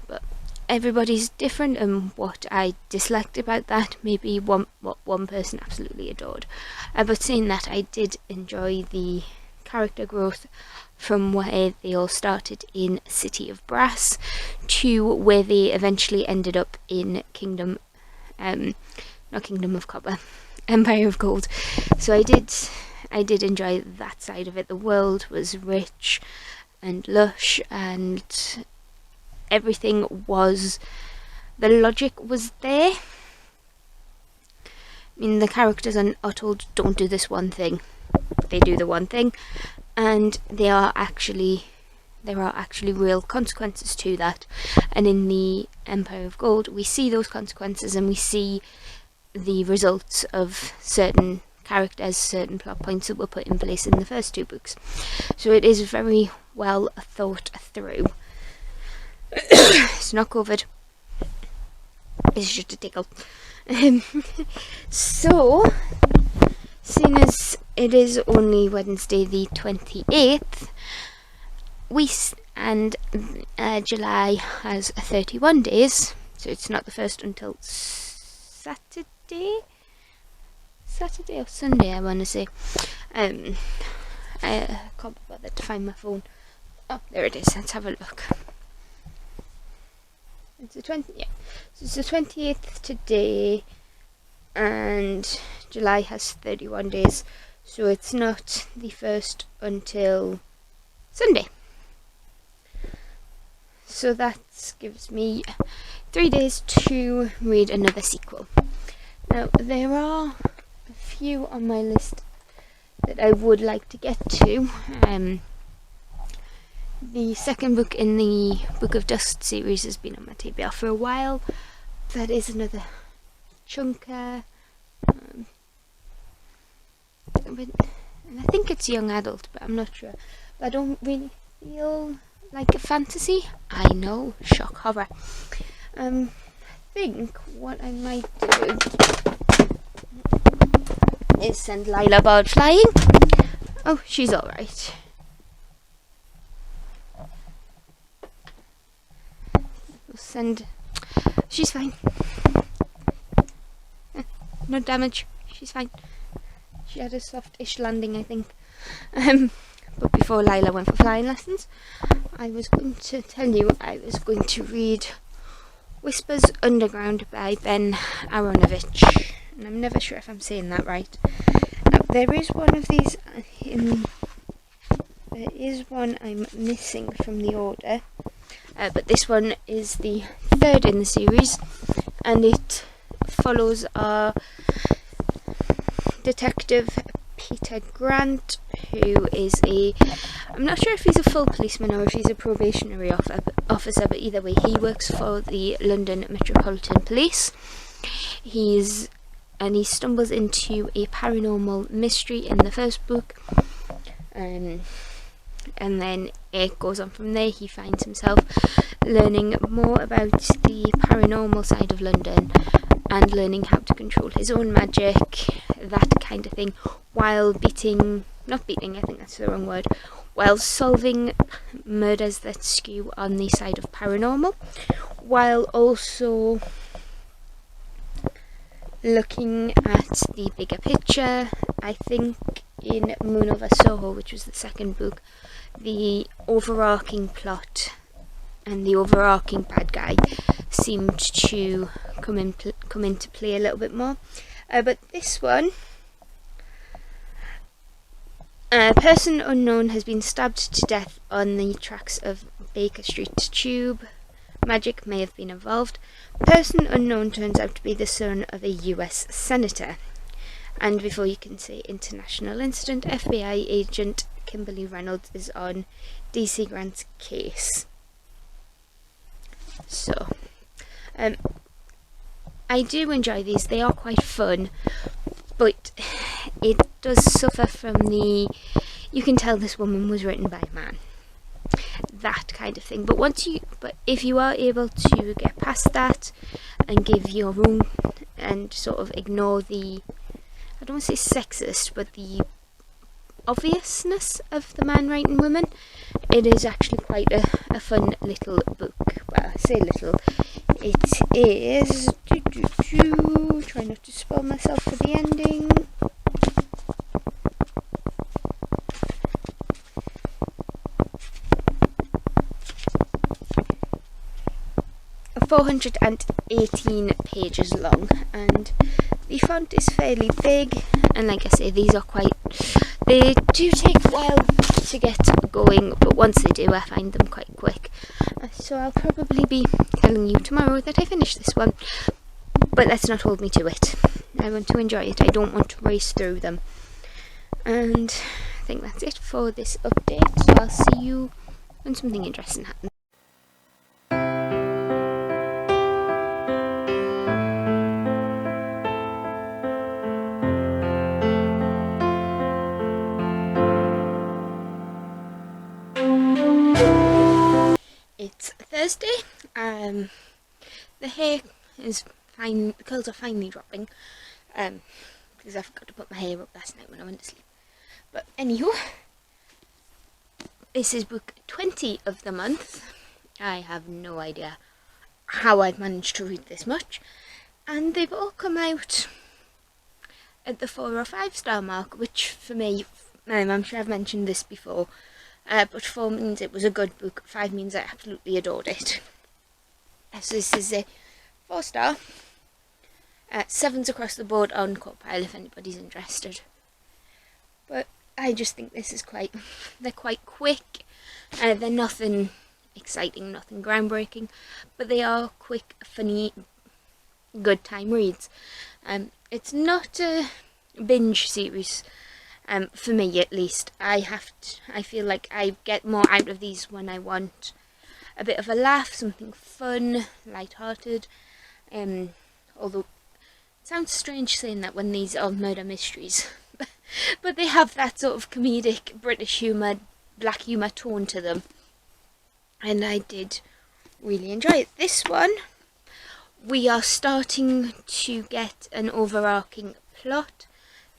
But everybody's different, and what I disliked about that maybe what one person absolutely adored. But saying that, I did enjoy the character growth from where they all started in City of Brass to where they eventually ended up in not Kingdom of Copper, Empire of Gold. So I did enjoy that side of it. The world was rich and lush, and everything was, the logic was there. I mean, the characters are told, don't do this one thing. They do the one thing, and there are actually real consequences to that. And in the Empire of Gold, we see those consequences, and we see the results of certain characters, certain plot points that were put in place in the first two books. So it is very well thought through. It's not COVID. It's just a tickle. So, seeing as it is only Wednesday the 28th, and July has 31 days, so it's not the first until Saturday or Sunday, I want to say. I can't be bothered to find my phone. Oh, there it is. Let's have a look. It's the 20th. Yeah, so it's the 28th today, and July has 31 days, so it's not the first until Sunday. So that gives me 3 days to read another sequel. Now, there are a few on my list that I would like to get to. The second book in the Book of Dust series has been on my TBR for a while. That is another chunker. But I think it's young adult, but I'm not sure. But I don't really feel like a fantasy. I know, shock horror. I think what I might do is send Lila bird flying. Oh, she's alright. She's fine. No damage. She's fine. She had a soft-ish landing, I think. But before Lila went for flying lessons, I was going to tell you I was going to read Whispers Underground by Ben Aronovich. And I'm never sure if I'm saying that right. Now, there is one of these there is one I'm missing from the order. But this one is the third in the series, and it follows our detective Peter Grant, who is I'm not sure if he's a full policeman or if he's a probationary officer, but either way he works for the London Metropolitan Police. He stumbles into a paranormal mystery in the first book, and then it goes on from there. He finds himself learning more about the paranormal side of London and learning how to control his own magic, that kind of thing, while while solving murders that skew on the side of paranormal, while also looking at the bigger picture. I think in Moon Over Soho, which was the second book, the overarching plot and the overarching bad guy seemed to come into play a little bit more. But this one, a person unknown has been stabbed to death on the tracks of Baker Street Tube. Magic may have been involved. Person unknown turns out to be the son of a US senator. And before you can say international incident, FBI agent Kimberly Reynolds is on DC Grant's case. So, I do enjoy these. They are quite fun, but it does suffer from you can tell this woman was written by a man, that kind of thing. But if you are able to get past that and give your own and sort of ignore I don't want to say sexist, but the obviousness of the man writing women, it is actually quite a fun little book. Well, I say little. It is... Try not to spoil myself for the ending. ...418 pages long, and the font is fairly big, and like I say, they do take a while to get going, but once they do, I find them quite quick. So I'll probably be telling you tomorrow that I finished this one, but let's not hold me to it. I want to enjoy it. I don't want to race through them. And I think that's it for this update, so I'll see you when something interesting happens. It's Thursday. The hair is fine. The curls are finally dropping. Because I forgot to put my hair up last night when I went to sleep. But anywho, this is book 20 of the month. I have no idea how I've managed to read this much, and they've all come out at the 4 or 5 star mark, which for me, I'm sure I've mentioned this before. But 4 means it was a good book, 5 means I absolutely adored it. So this is a 4 star. 7s across the board on Copile if anybody's interested. But I just think this is they're quite quick. They're nothing exciting, nothing groundbreaking, but they are quick, funny, good time reads. It's not a binge series, for me at least. I feel like I get more out of these when I want a bit of a laugh, something fun, light-hearted. Although it sounds strange saying that when these are murder mysteries, but they have that sort of comedic British humour, black humour tone to them, and I did really enjoy it. This one, we are starting to get an overarching plot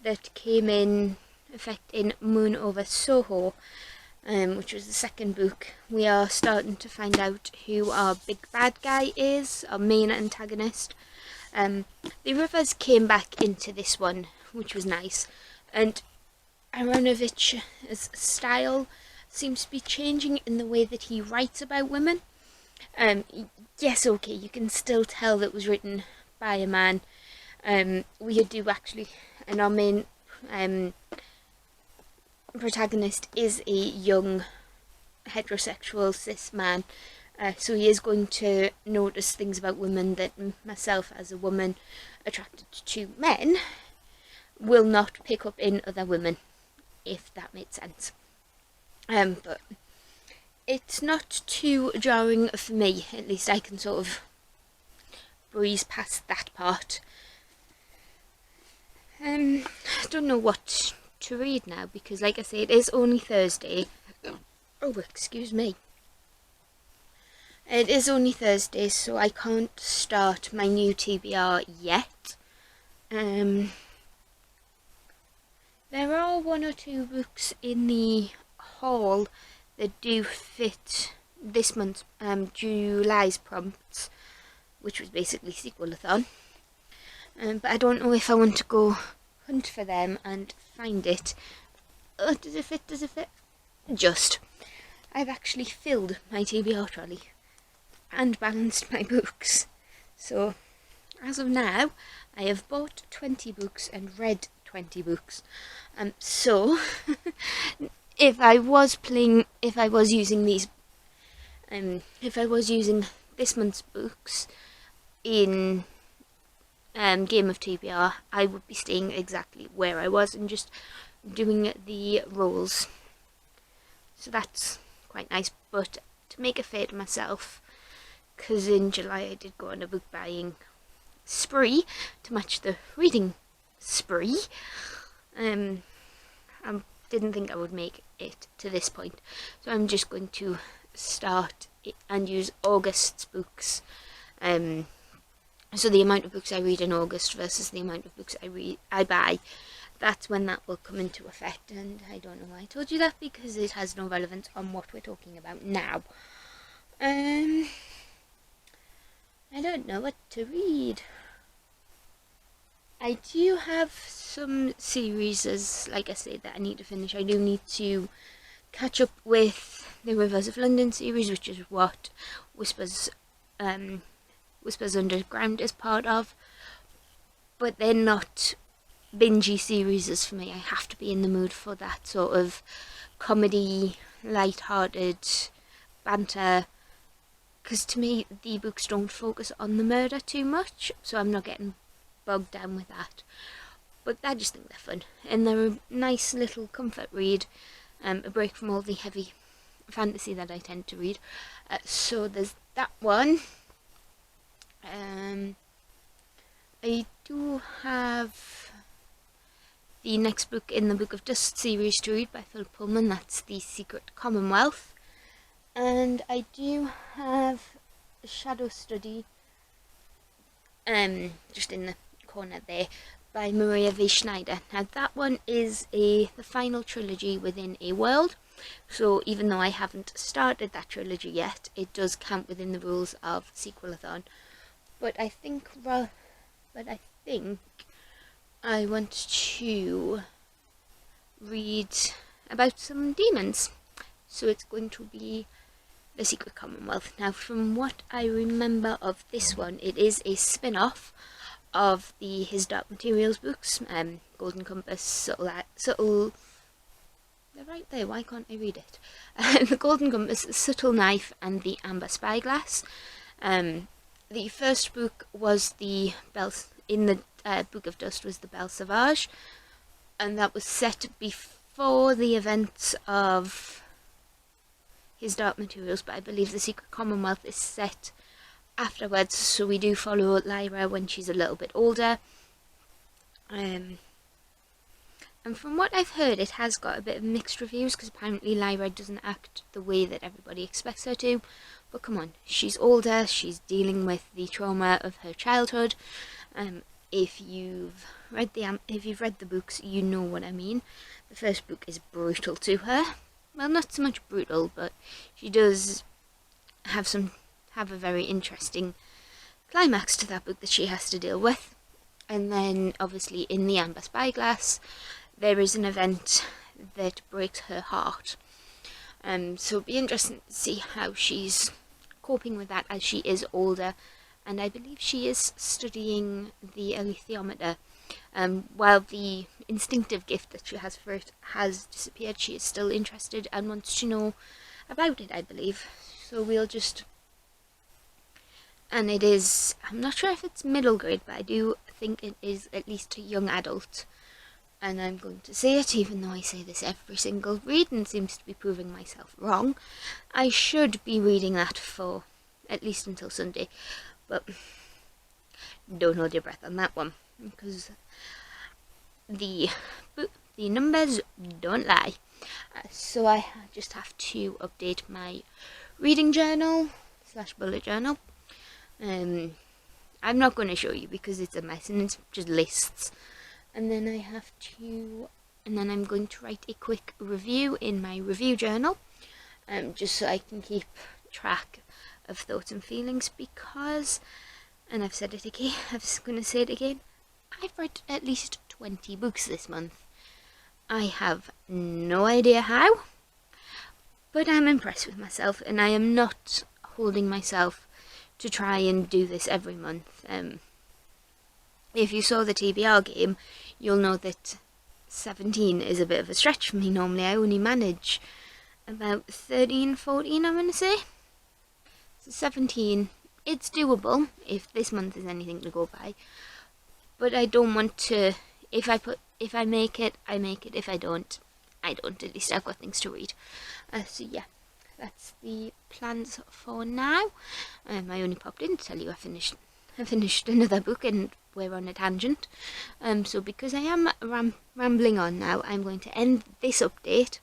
that came in effect in Moon Over Soho, which was the second book. We are starting to find out who our big bad guy is, our main antagonist. The Rivers came back into this one, which was nice, and Aronovich's style seems to be changing in the way that he writes about women. Yes, okay, you can still tell that it was written by a man. We do actually, and our main protagonist is a young heterosexual cis man, so he is going to notice things about women that myself, as a woman attracted to men, will not pick up in other women, if that makes sense. But it's not too jarring for me, at least I can sort of breeze past that part. I don't know what to read now, because like I say, it is only Thursday. Oh, excuse me. It is only Thursday, so I can't start my new TBR yet. There are one or two books in the haul that do fit this month's July's prompts, which was basically Sequelathon. But I don't know if I want to go hunt for them and find it. Does it fit? Does it fit? Just. I've actually filled my TBR trolley and balanced my books. So, as of now, I have bought 20 books and read 20 books. So, if I was using this month's books in game of TBR, I would be staying exactly where I was and just doing the rolls. So that's quite nice, but to make a fair to myself, because in July I did go on a book buying spree to match the reading spree. I didn't think I would make it to this point, so I'm just going to start and use August's books. So the amount of books I read in August versus the amount of books I buy, that's when that will come into effect. And I don't know why I told you that, because it has no relevance on what we're talking about now. I don't know what to read. I do have some series, as like I said, that I need to finish. I do need to catch up with the Rivers of London series, which is what Whispers Underground is part of, but they're not bingey series for me. I have to be in the mood for that sort of comedy, light-hearted banter, because to me the books don't focus on the murder too much, so I'm not getting bogged down with that. But I just think they're fun, and they're a nice little comfort read, a break from all the heavy fantasy that I tend to read. So there's that one. I do have the next book in the Book of Dust series to read by Philip Pullman. That's The Secret Commonwealth. And I do have a Shadow Study, just in the corner there, by Maria V. Schneider. Now that one is the final trilogy within a world, so even though I haven't started that trilogy yet, it does count within the rules of Sequelathon. But I think I want to read about some demons, so it's going to be The Secret Commonwealth. Now, from what I remember of this one, it is a spin-off of the His Dark Materials books, Golden Compass, Subtle they're right there, why can't I read it? The Golden Compass, the Subtle Knife, and the Amber Spyglass. The first book was the in the Book of Dust was the Belle Sauvage, and that was set before the events of His Dark Materials, but I believe the Secret Commonwealth is set afterwards, so we do follow Lyra when she's a little bit older. And from what I've heard, it has got a bit of mixed reviews, because apparently Lyra doesn't act the way that everybody expects her to. But come on, she's older, she's dealing with the trauma of her childhood. If you've read the books, you know what I mean. The first book is brutal to her. Well, not so much brutal, but she does have a very interesting climax to that book that she has to deal with. And then, obviously, in the Amber Spyglass, there is an event that breaks her heart. So it'll be interesting to see how she's coping with that as she is older. And I believe she is studying the alethiometer. While the instinctive gift that she has for it has disappeared, she is still interested and wants to know about it, I believe. So we'll just... And it is... I'm not sure if it's middle grade, but I do think it is at least a young adult. And I'm going to say it, even though I say this every single read and seems to be proving myself wrong. I should be reading that for at least until Sunday, but don't hold your breath on that one, because the numbers don't lie. So I just have to update my reading journal / bullet journal. I'm not going to show you because it's a mess and it's just lists. And then I'm going to write a quick review in my review journal, just so I can keep track of thoughts and feelings, because, and I've said it again, I'm just going to say it again, I've read at least 20 books this month. I have no idea how, but I'm impressed with myself, and I am not holding myself to try and do this every month. If you saw the TBR game, you'll know that 17 is a bit of a stretch for me. Normally I only manage about 13, 14, I'm going to say. So 17, it's doable if this month is anything to go by. But I don't want to, if I make it, I make it. If I don't, I don't. At least I've got things to read. So yeah, that's the plans for now. I only popped in to tell you I finished another book and we're on a tangent. So because I am rambling on now, I'm going to end this update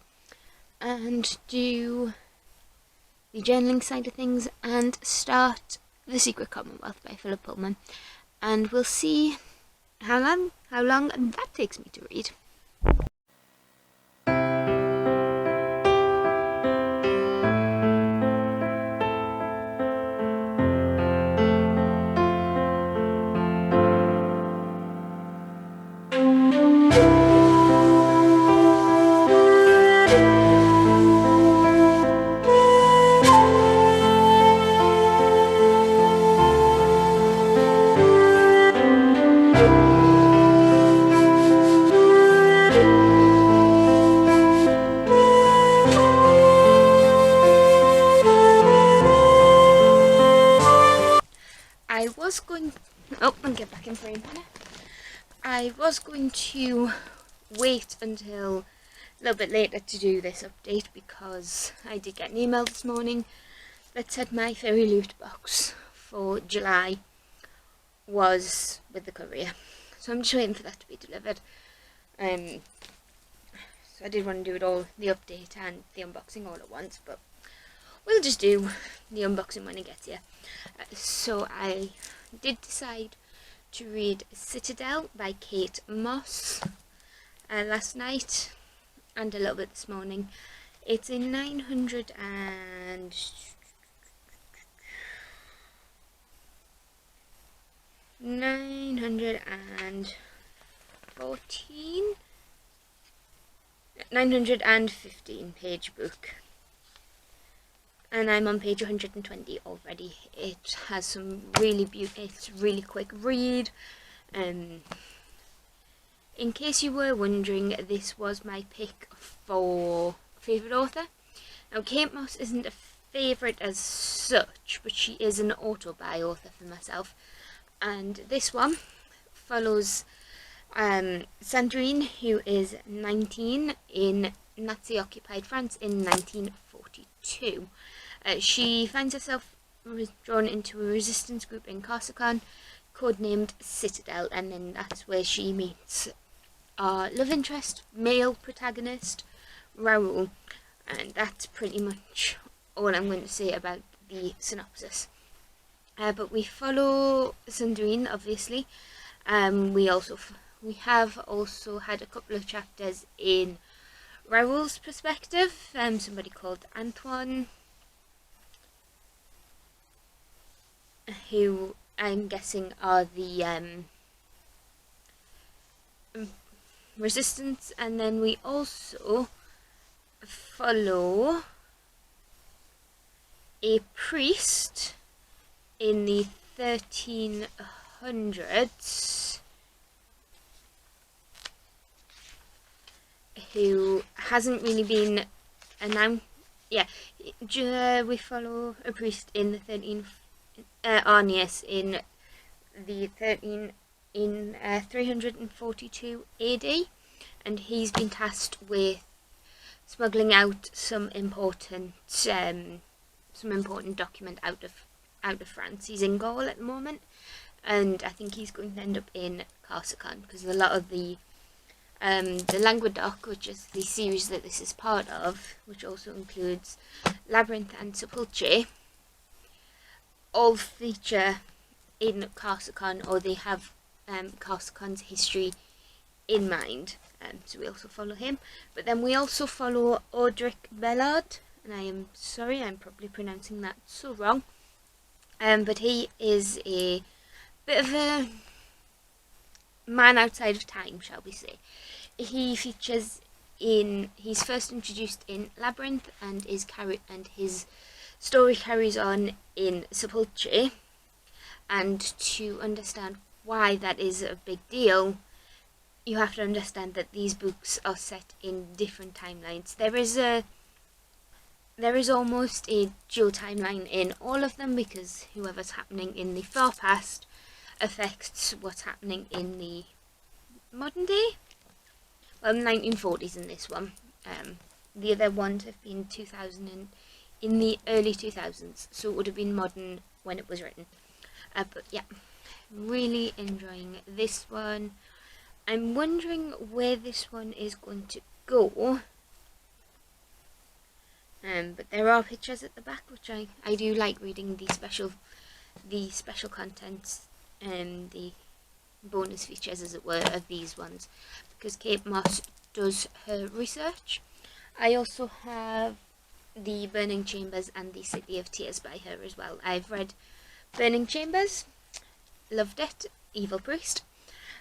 and do the journaling side of things and start The Secret Commonwealth by Philip Pullman, and we'll see how long that takes me to read. I'll get back in frame. I was going to wait until a little bit later to do this update because I did get an email this morning that said my fairy loot box for July was with the courier. So I'm just waiting for that to be delivered. So I did want to do it all, the update and the unboxing all at once, but we'll just do the unboxing when it gets here. So I did decide to read Citadel by Kate Moss last night and a little bit this morning. It's a 914 915 page book. And I'm on page 120 already. It has some really beautiful, it's really quick read. It in case you were wondering, this was my pick for favourite author. Now, Kate Moss isn't a favourite as such, but she is an auto-buy author for myself. And this one follows Sandrine, who is 19 in Nazi-occupied France in 1942. She finds herself drawn into a resistance group in Corsican, codenamed Citadel, and then that's where she meets our love interest, male protagonist, Raoul. And that's pretty much all I'm going to say about the synopsis. But we follow Sandrine, obviously. We have also had a couple of chapters in Raoul's perspective. Somebody called Antoine, who I'm guessing are the resistance, and then we also follow a priest in the 1300s who hasn't really been announced. Yeah, we follow a priest in the Arnius in the 342 AD, and he's been tasked with smuggling out some important document out of France. He's in Gaul at the moment, and I think he's going to end up in Corsican, because a lot of the Languedoc, which is the series that this is part of, which also includes Labyrinth and Sepulchre, all feature in Corsican, or they have Corsican's history in mind. So we also follow him, but then we also follow Audric Bellard, and I am sorry, I'm probably pronouncing that so wrong, but he is a bit of a man outside of time, shall we say. He's first introduced in Labyrinth, and his story carries on in Sepulchre, and to understand why that is a big deal, you have to understand that these books are set in different timelines. There is almost a dual timeline in all of them, because whoever's happening in the far past affects what's happening in the modern day. Well, 1940s in this one. The other ones have been 2000 in the early 2000s, so it would have been modern when it was written. But yeah, really enjoying this one. I'm wondering where this one is going to go. But there are pictures at the back, which I do like reading the special contents and the bonus features, as it were, of these ones, because Kate Moss does her research. I also have the Burning Chambers and the City of Tears by her as well. I've read Burning Chambers, loved it, Evil Priest,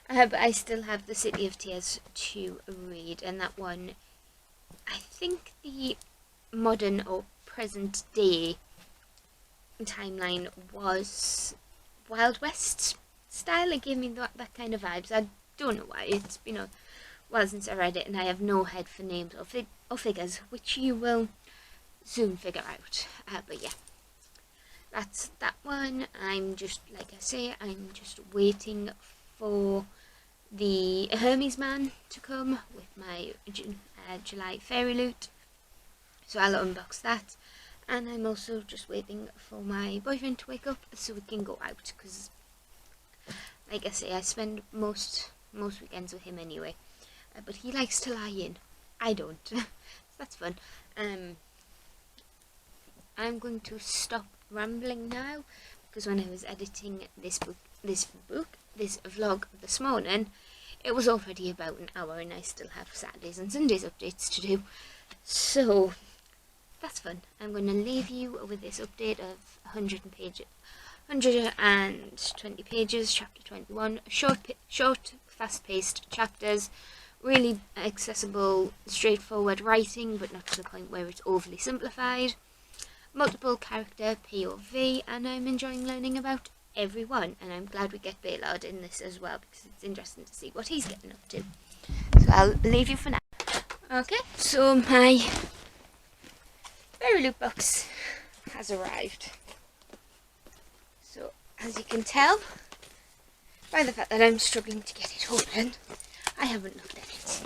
but I still have the City of Tears to read, and that one, I think the modern or present day timeline was Wild West style. It gave me that kind of vibes. I don't know why. It's been a while since I read it, and I have no head for names or figures, which you will soon figure out. But yeah, that's that one. I'm just waiting for the Hermes Man to come with my July Fairy Loot, so I'll unbox that. And I'm also just waiting for my boyfriend to wake up so we can go out, because like I say, I spend most weekends with him anyway, but he likes to lie in. I don't. So that's fun. I'm going to stop rambling now, because when I was editing this vlog this morning, it was already about an hour, and I still have Saturdays and Sundays updates to do. So that's fun. I'm going to leave you with this update of 120 pages, chapter 21, short, fast-paced chapters, really accessible, straightforward writing, but not to the point where it's overly simplified, multiple character POV, and I'm enjoying learning about everyone, and I'm glad we get Baylord in this as well, because it's interesting to see what he's getting up to. so I'll leave you for now. Okay, so my berry loot box has arrived. So as you can tell by the fact that I'm struggling to get it open, I haven't looked at it.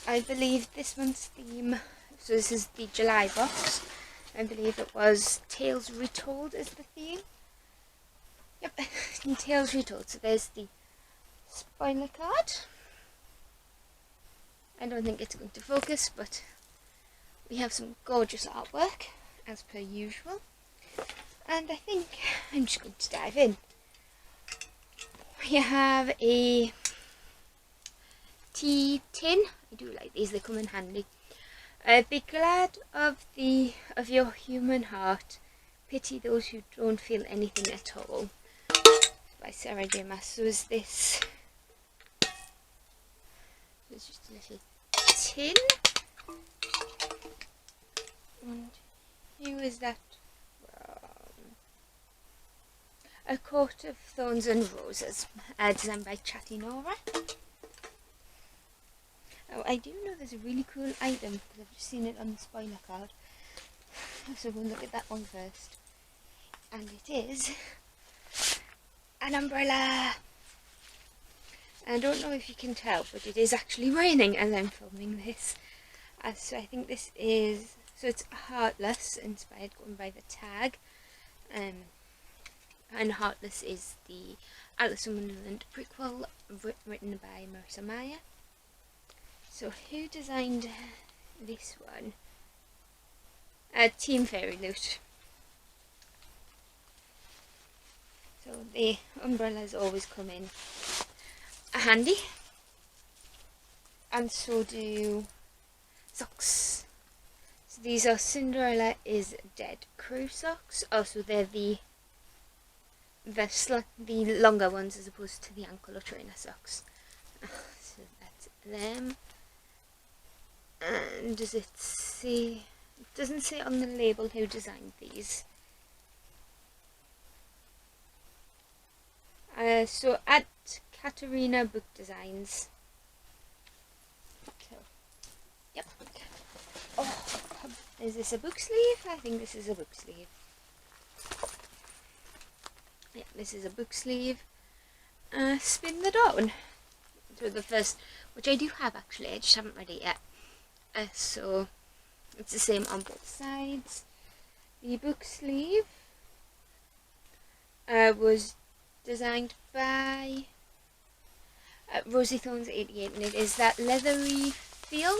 I believe this month's theme, so this is the July box, I believe it was Tales Retold is the theme. Yep, Tales Retold. So there's the spoiler card. I don't think it's going to focus, but we have some gorgeous artwork, as per usual. And I think I'm just going to dive in. We have a tea tin. I do like these, they come in handy. Be glad of your human heart. Pity those who don't feel anything at all. By Sarah J. Maas. So is this? It's just a little tin. And who is that from? A Coat of Thorns and Roses, designed by Chatty Nora. Oh, I do know there's a really cool item because I've just seen it on the spoiler card. So we'll look at that one first. And it is an umbrella. I don't know if you can tell, but it is actually raining as I'm filming this. So I think this is, so it's Heartless, inspired going by the tag. And Heartless is the Alice in Wonderland prequel written by Marissa Meyer. So who designed this one? Team Fairy Loot. So the umbrellas always come in handy, and so do socks. So these are Cinderella is Dead crew socks. Also, they're the longer ones as opposed to the ankle or trainer socks. So that's them. And does it say? It doesn't say on the label who designed these. So at Katerina Book Designs. So, yep. Oh, is this a book sleeve? I think this is a book sleeve. Yeah, this is a book sleeve. Spin the Dawn. So the first, which I do have actually, I just haven't read it yet. So it's the same on both sides. The book sleeve was designed by Rosie Thorns 88, and it is that leathery feel.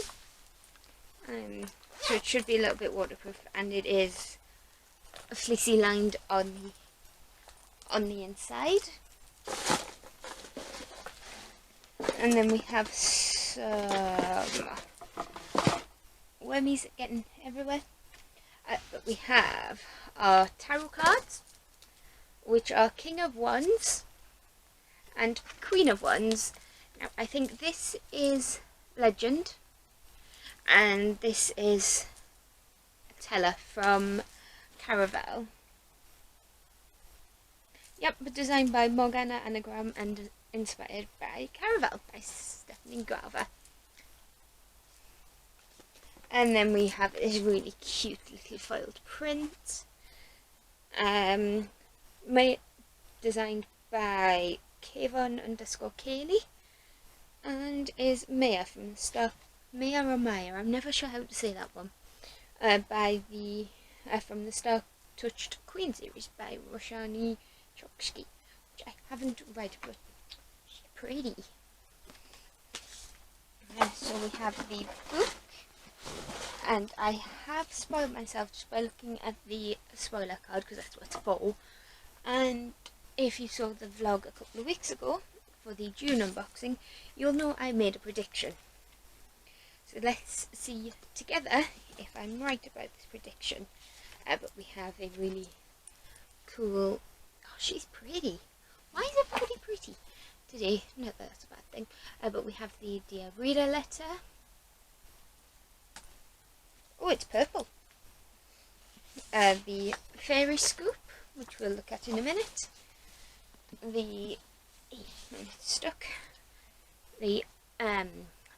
So it should be a little bit waterproof, and it is fleecy lined on the inside. And then we have some wormies getting everywhere. But we have our tarot cards, which are King of Wands and Queen of Wands. Now, I think this is Legend, and this is Teller from Caraval. Yep, but designed by Morgana Anagram and inspired by Caraval by Stephanie Garver. And then we have this really cute little foiled print. Designed by Kayvon_Kaylee, and is Maya from the stock. Maya or Maya, I'm never sure how to say that one. By the from the Star Touched Queen series by Roshani Chokshi, which I haven't read, but she's pretty. So we have the book, and I have spoiled myself just by looking at the spoiler card because that's what it's for. And if you saw the vlog a couple of weeks ago for the June unboxing, you'll know I made a prediction. So let's see together if I'm right about this prediction. But we have a really cool... Oh, she's pretty. Why is everybody pretty today? No, that's a bad thing. But we have the Dear Reader letter. Oh, it's purple. The Fairy Scoop, which we'll look at in a minute. It's stuck. the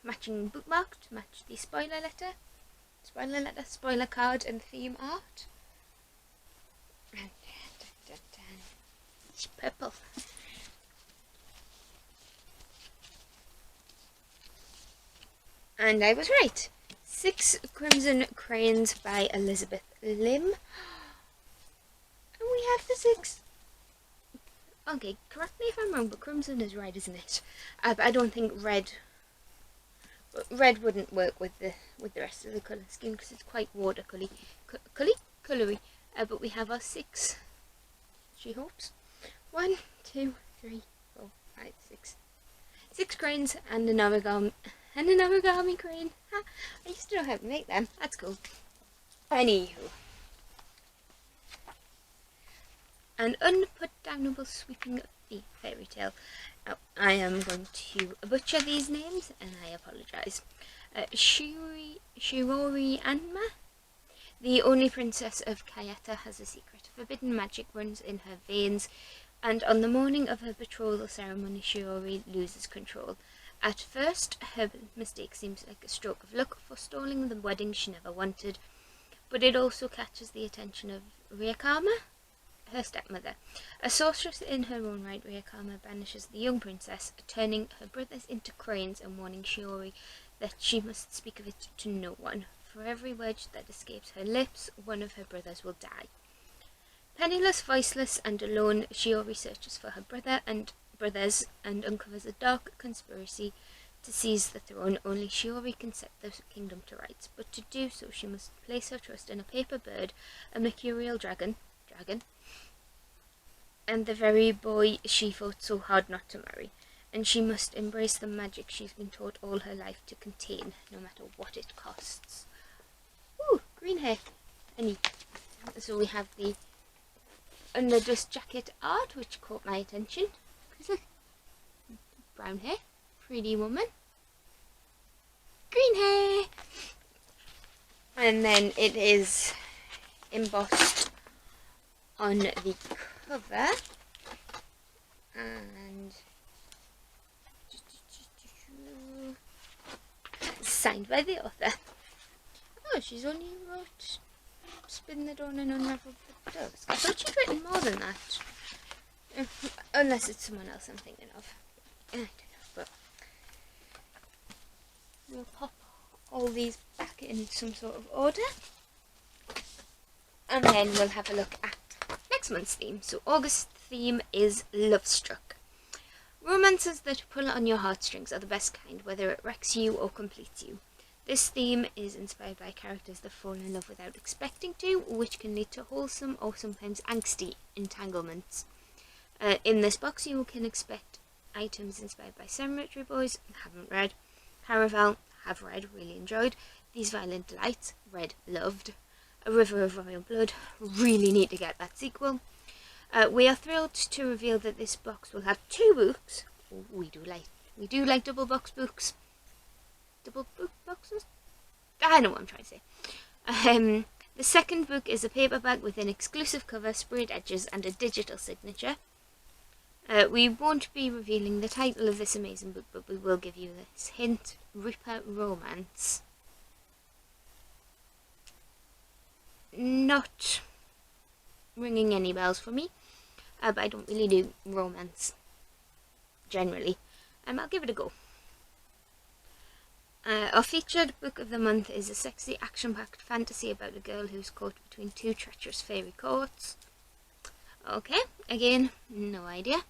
matching bookmark to match the spoiler card and theme art. And it's purple. And I was right. 6 Crimson Cranes by Elizabeth Lim. And we have the 6. Okay, correct me if I'm wrong, but crimson is red, isn't it? But I don't think red wouldn't work with the rest of the colour scheme because it's quite watercolory. But we have our 6. She hopes. 1, 2, 3, 4, 5, 6. 6 cranes and an origami crane. Ha, I used to know how to make them. That's cool. Anywho. An unputdownable sweeping fairy tale. Now, I am going to butcher these names, and I apologise. Shirori Anma, the only princess of Kayata, has a secret. Forbidden magic runs in her veins, and on the morning of her betrothal ceremony, Shirori loses control. At first, her mistake seems like a stroke of luck, forestalling the wedding she never wanted, but it also catches the attention of Ryakama, her stepmother. A sorceress in her own right, Ryakama banishes the young princess, turning her brothers into cranes and warning Shiori that she must speak of it to no one. For every word that escapes her lips, one of her brothers will die. Penniless, voiceless, and alone, Shiori searches for her brothers and uncovers a dark conspiracy to seize the throne. Only Shiori can set the kingdom to rights, but to do so she must place her trust in a paper bird, a mercurial dragon, and the very boy she fought so hard not to marry. And she must embrace the magic she's been taught all her life to contain, no matter what it costs. Ooh, green hair. So we have the underdust jacket art, which caught my attention. Look, brown hair, pretty woman, green hair, and then it is embossed on the cover and signed by the author. Oh, she's only wrote Spin the Dawn and Unravel the Dusk. I thought she'd written more than that. Unless it's someone else I'm thinking of. I don't know, but we'll pop all these back in some sort of order. And then we'll have a look at next month's theme. So August theme is Love Struck. Romances that pull on your heartstrings are the best kind, whether it wrecks you or completes you. This theme is inspired by characters that fall in love without expecting to, which can lead to wholesome or sometimes angsty entanglements. In this box you can expect items inspired by Cemetery Boys, haven't read, Caraval, have read, really enjoyed, These Violent Delights, read, loved, A River of Royal Blood, really need to get that sequel. We are thrilled to reveal that this box will have 2 books. We do like double box books. Double book boxes? I know what I'm trying to say. The second book is a paperback with an exclusive cover, sprayed edges, and a digital signature. We won't be revealing the title of this amazing book, but we will give you this hint: Ripper Romance. Not ringing any bells for me, but I don't really do romance generally. I'll give it a go. Our featured book of the month is a sexy, action-packed fantasy about a girl who's caught between 2 treacherous fairy courts. Okay, again, no idea.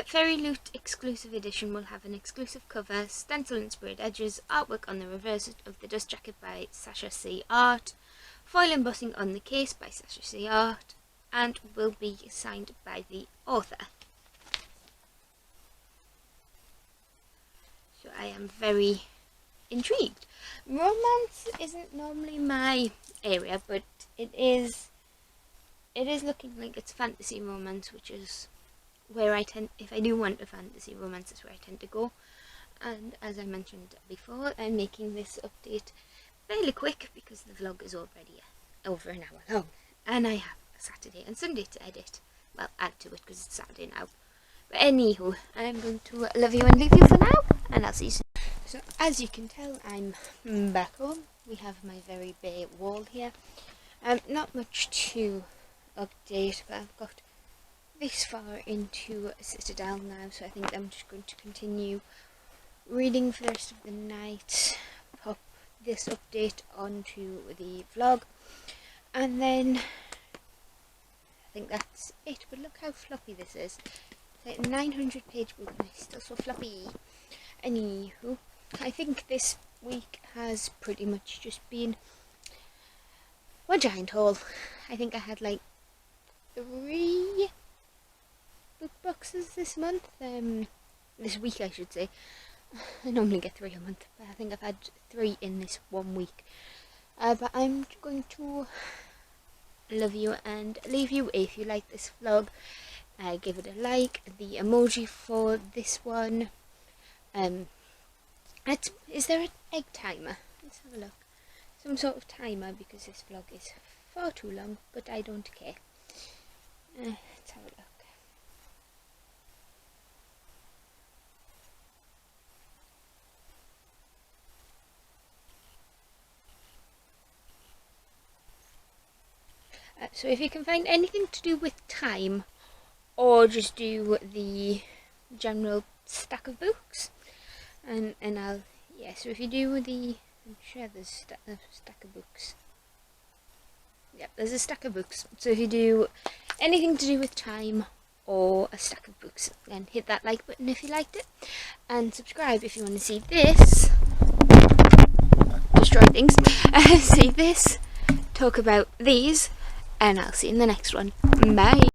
Fairy Loot exclusive edition will have an exclusive cover, stencil and sprayed edges, artwork on the reverse of the dust jacket by Sasha C. Art, foil embossing on the case by Sasha C. Art, and will be signed by the author. So I am very intrigued. Romance isn't normally my area, but it is looking like it's fantasy romance, which is where I tend, if I do want a fantasy romance, that's where I tend to go. And as I mentioned before, I'm making this update fairly quick because the vlog is already over an hour long, and I have a Saturday and Sunday to edit. Well, add to it because it's Saturday now. But anywho, I'm going to love you and leave you for now, and I'll see you soon. So as you can tell, I'm back home. We have my very bare wall here. Not much to update, but I've got this far into Citadel now, so I think I'm just going to continue reading for the rest of the night, pop this update onto the vlog, and then I think that's it. But look how floppy this is. It's like a 900 page book and it's still so floppy. Anywho, I think this week has pretty much just been one giant haul. I think I had like 3 book boxes this month, this week I should say. I normally get 3 a month, but I think I've had 3 in this 1 week. But I'm going to love you and leave you. If you like this vlog, give it a like. The emoji for this one, is there an egg timer? Let's have a look. Some sort of timer, because this vlog is far too long, but I don't care. Let's have a look. So if you can find anything to do with time, or just do the general stack of books, and I'll, yeah, so if you do the, I'm sure there's a stack of books. Yep, there's a stack of books. So if you do anything to do with time or a stack of books, then hit that like button if you liked it, and subscribe if you want to see this, destroy things, see this, talk about these, and I'll see you in the next one. Bye!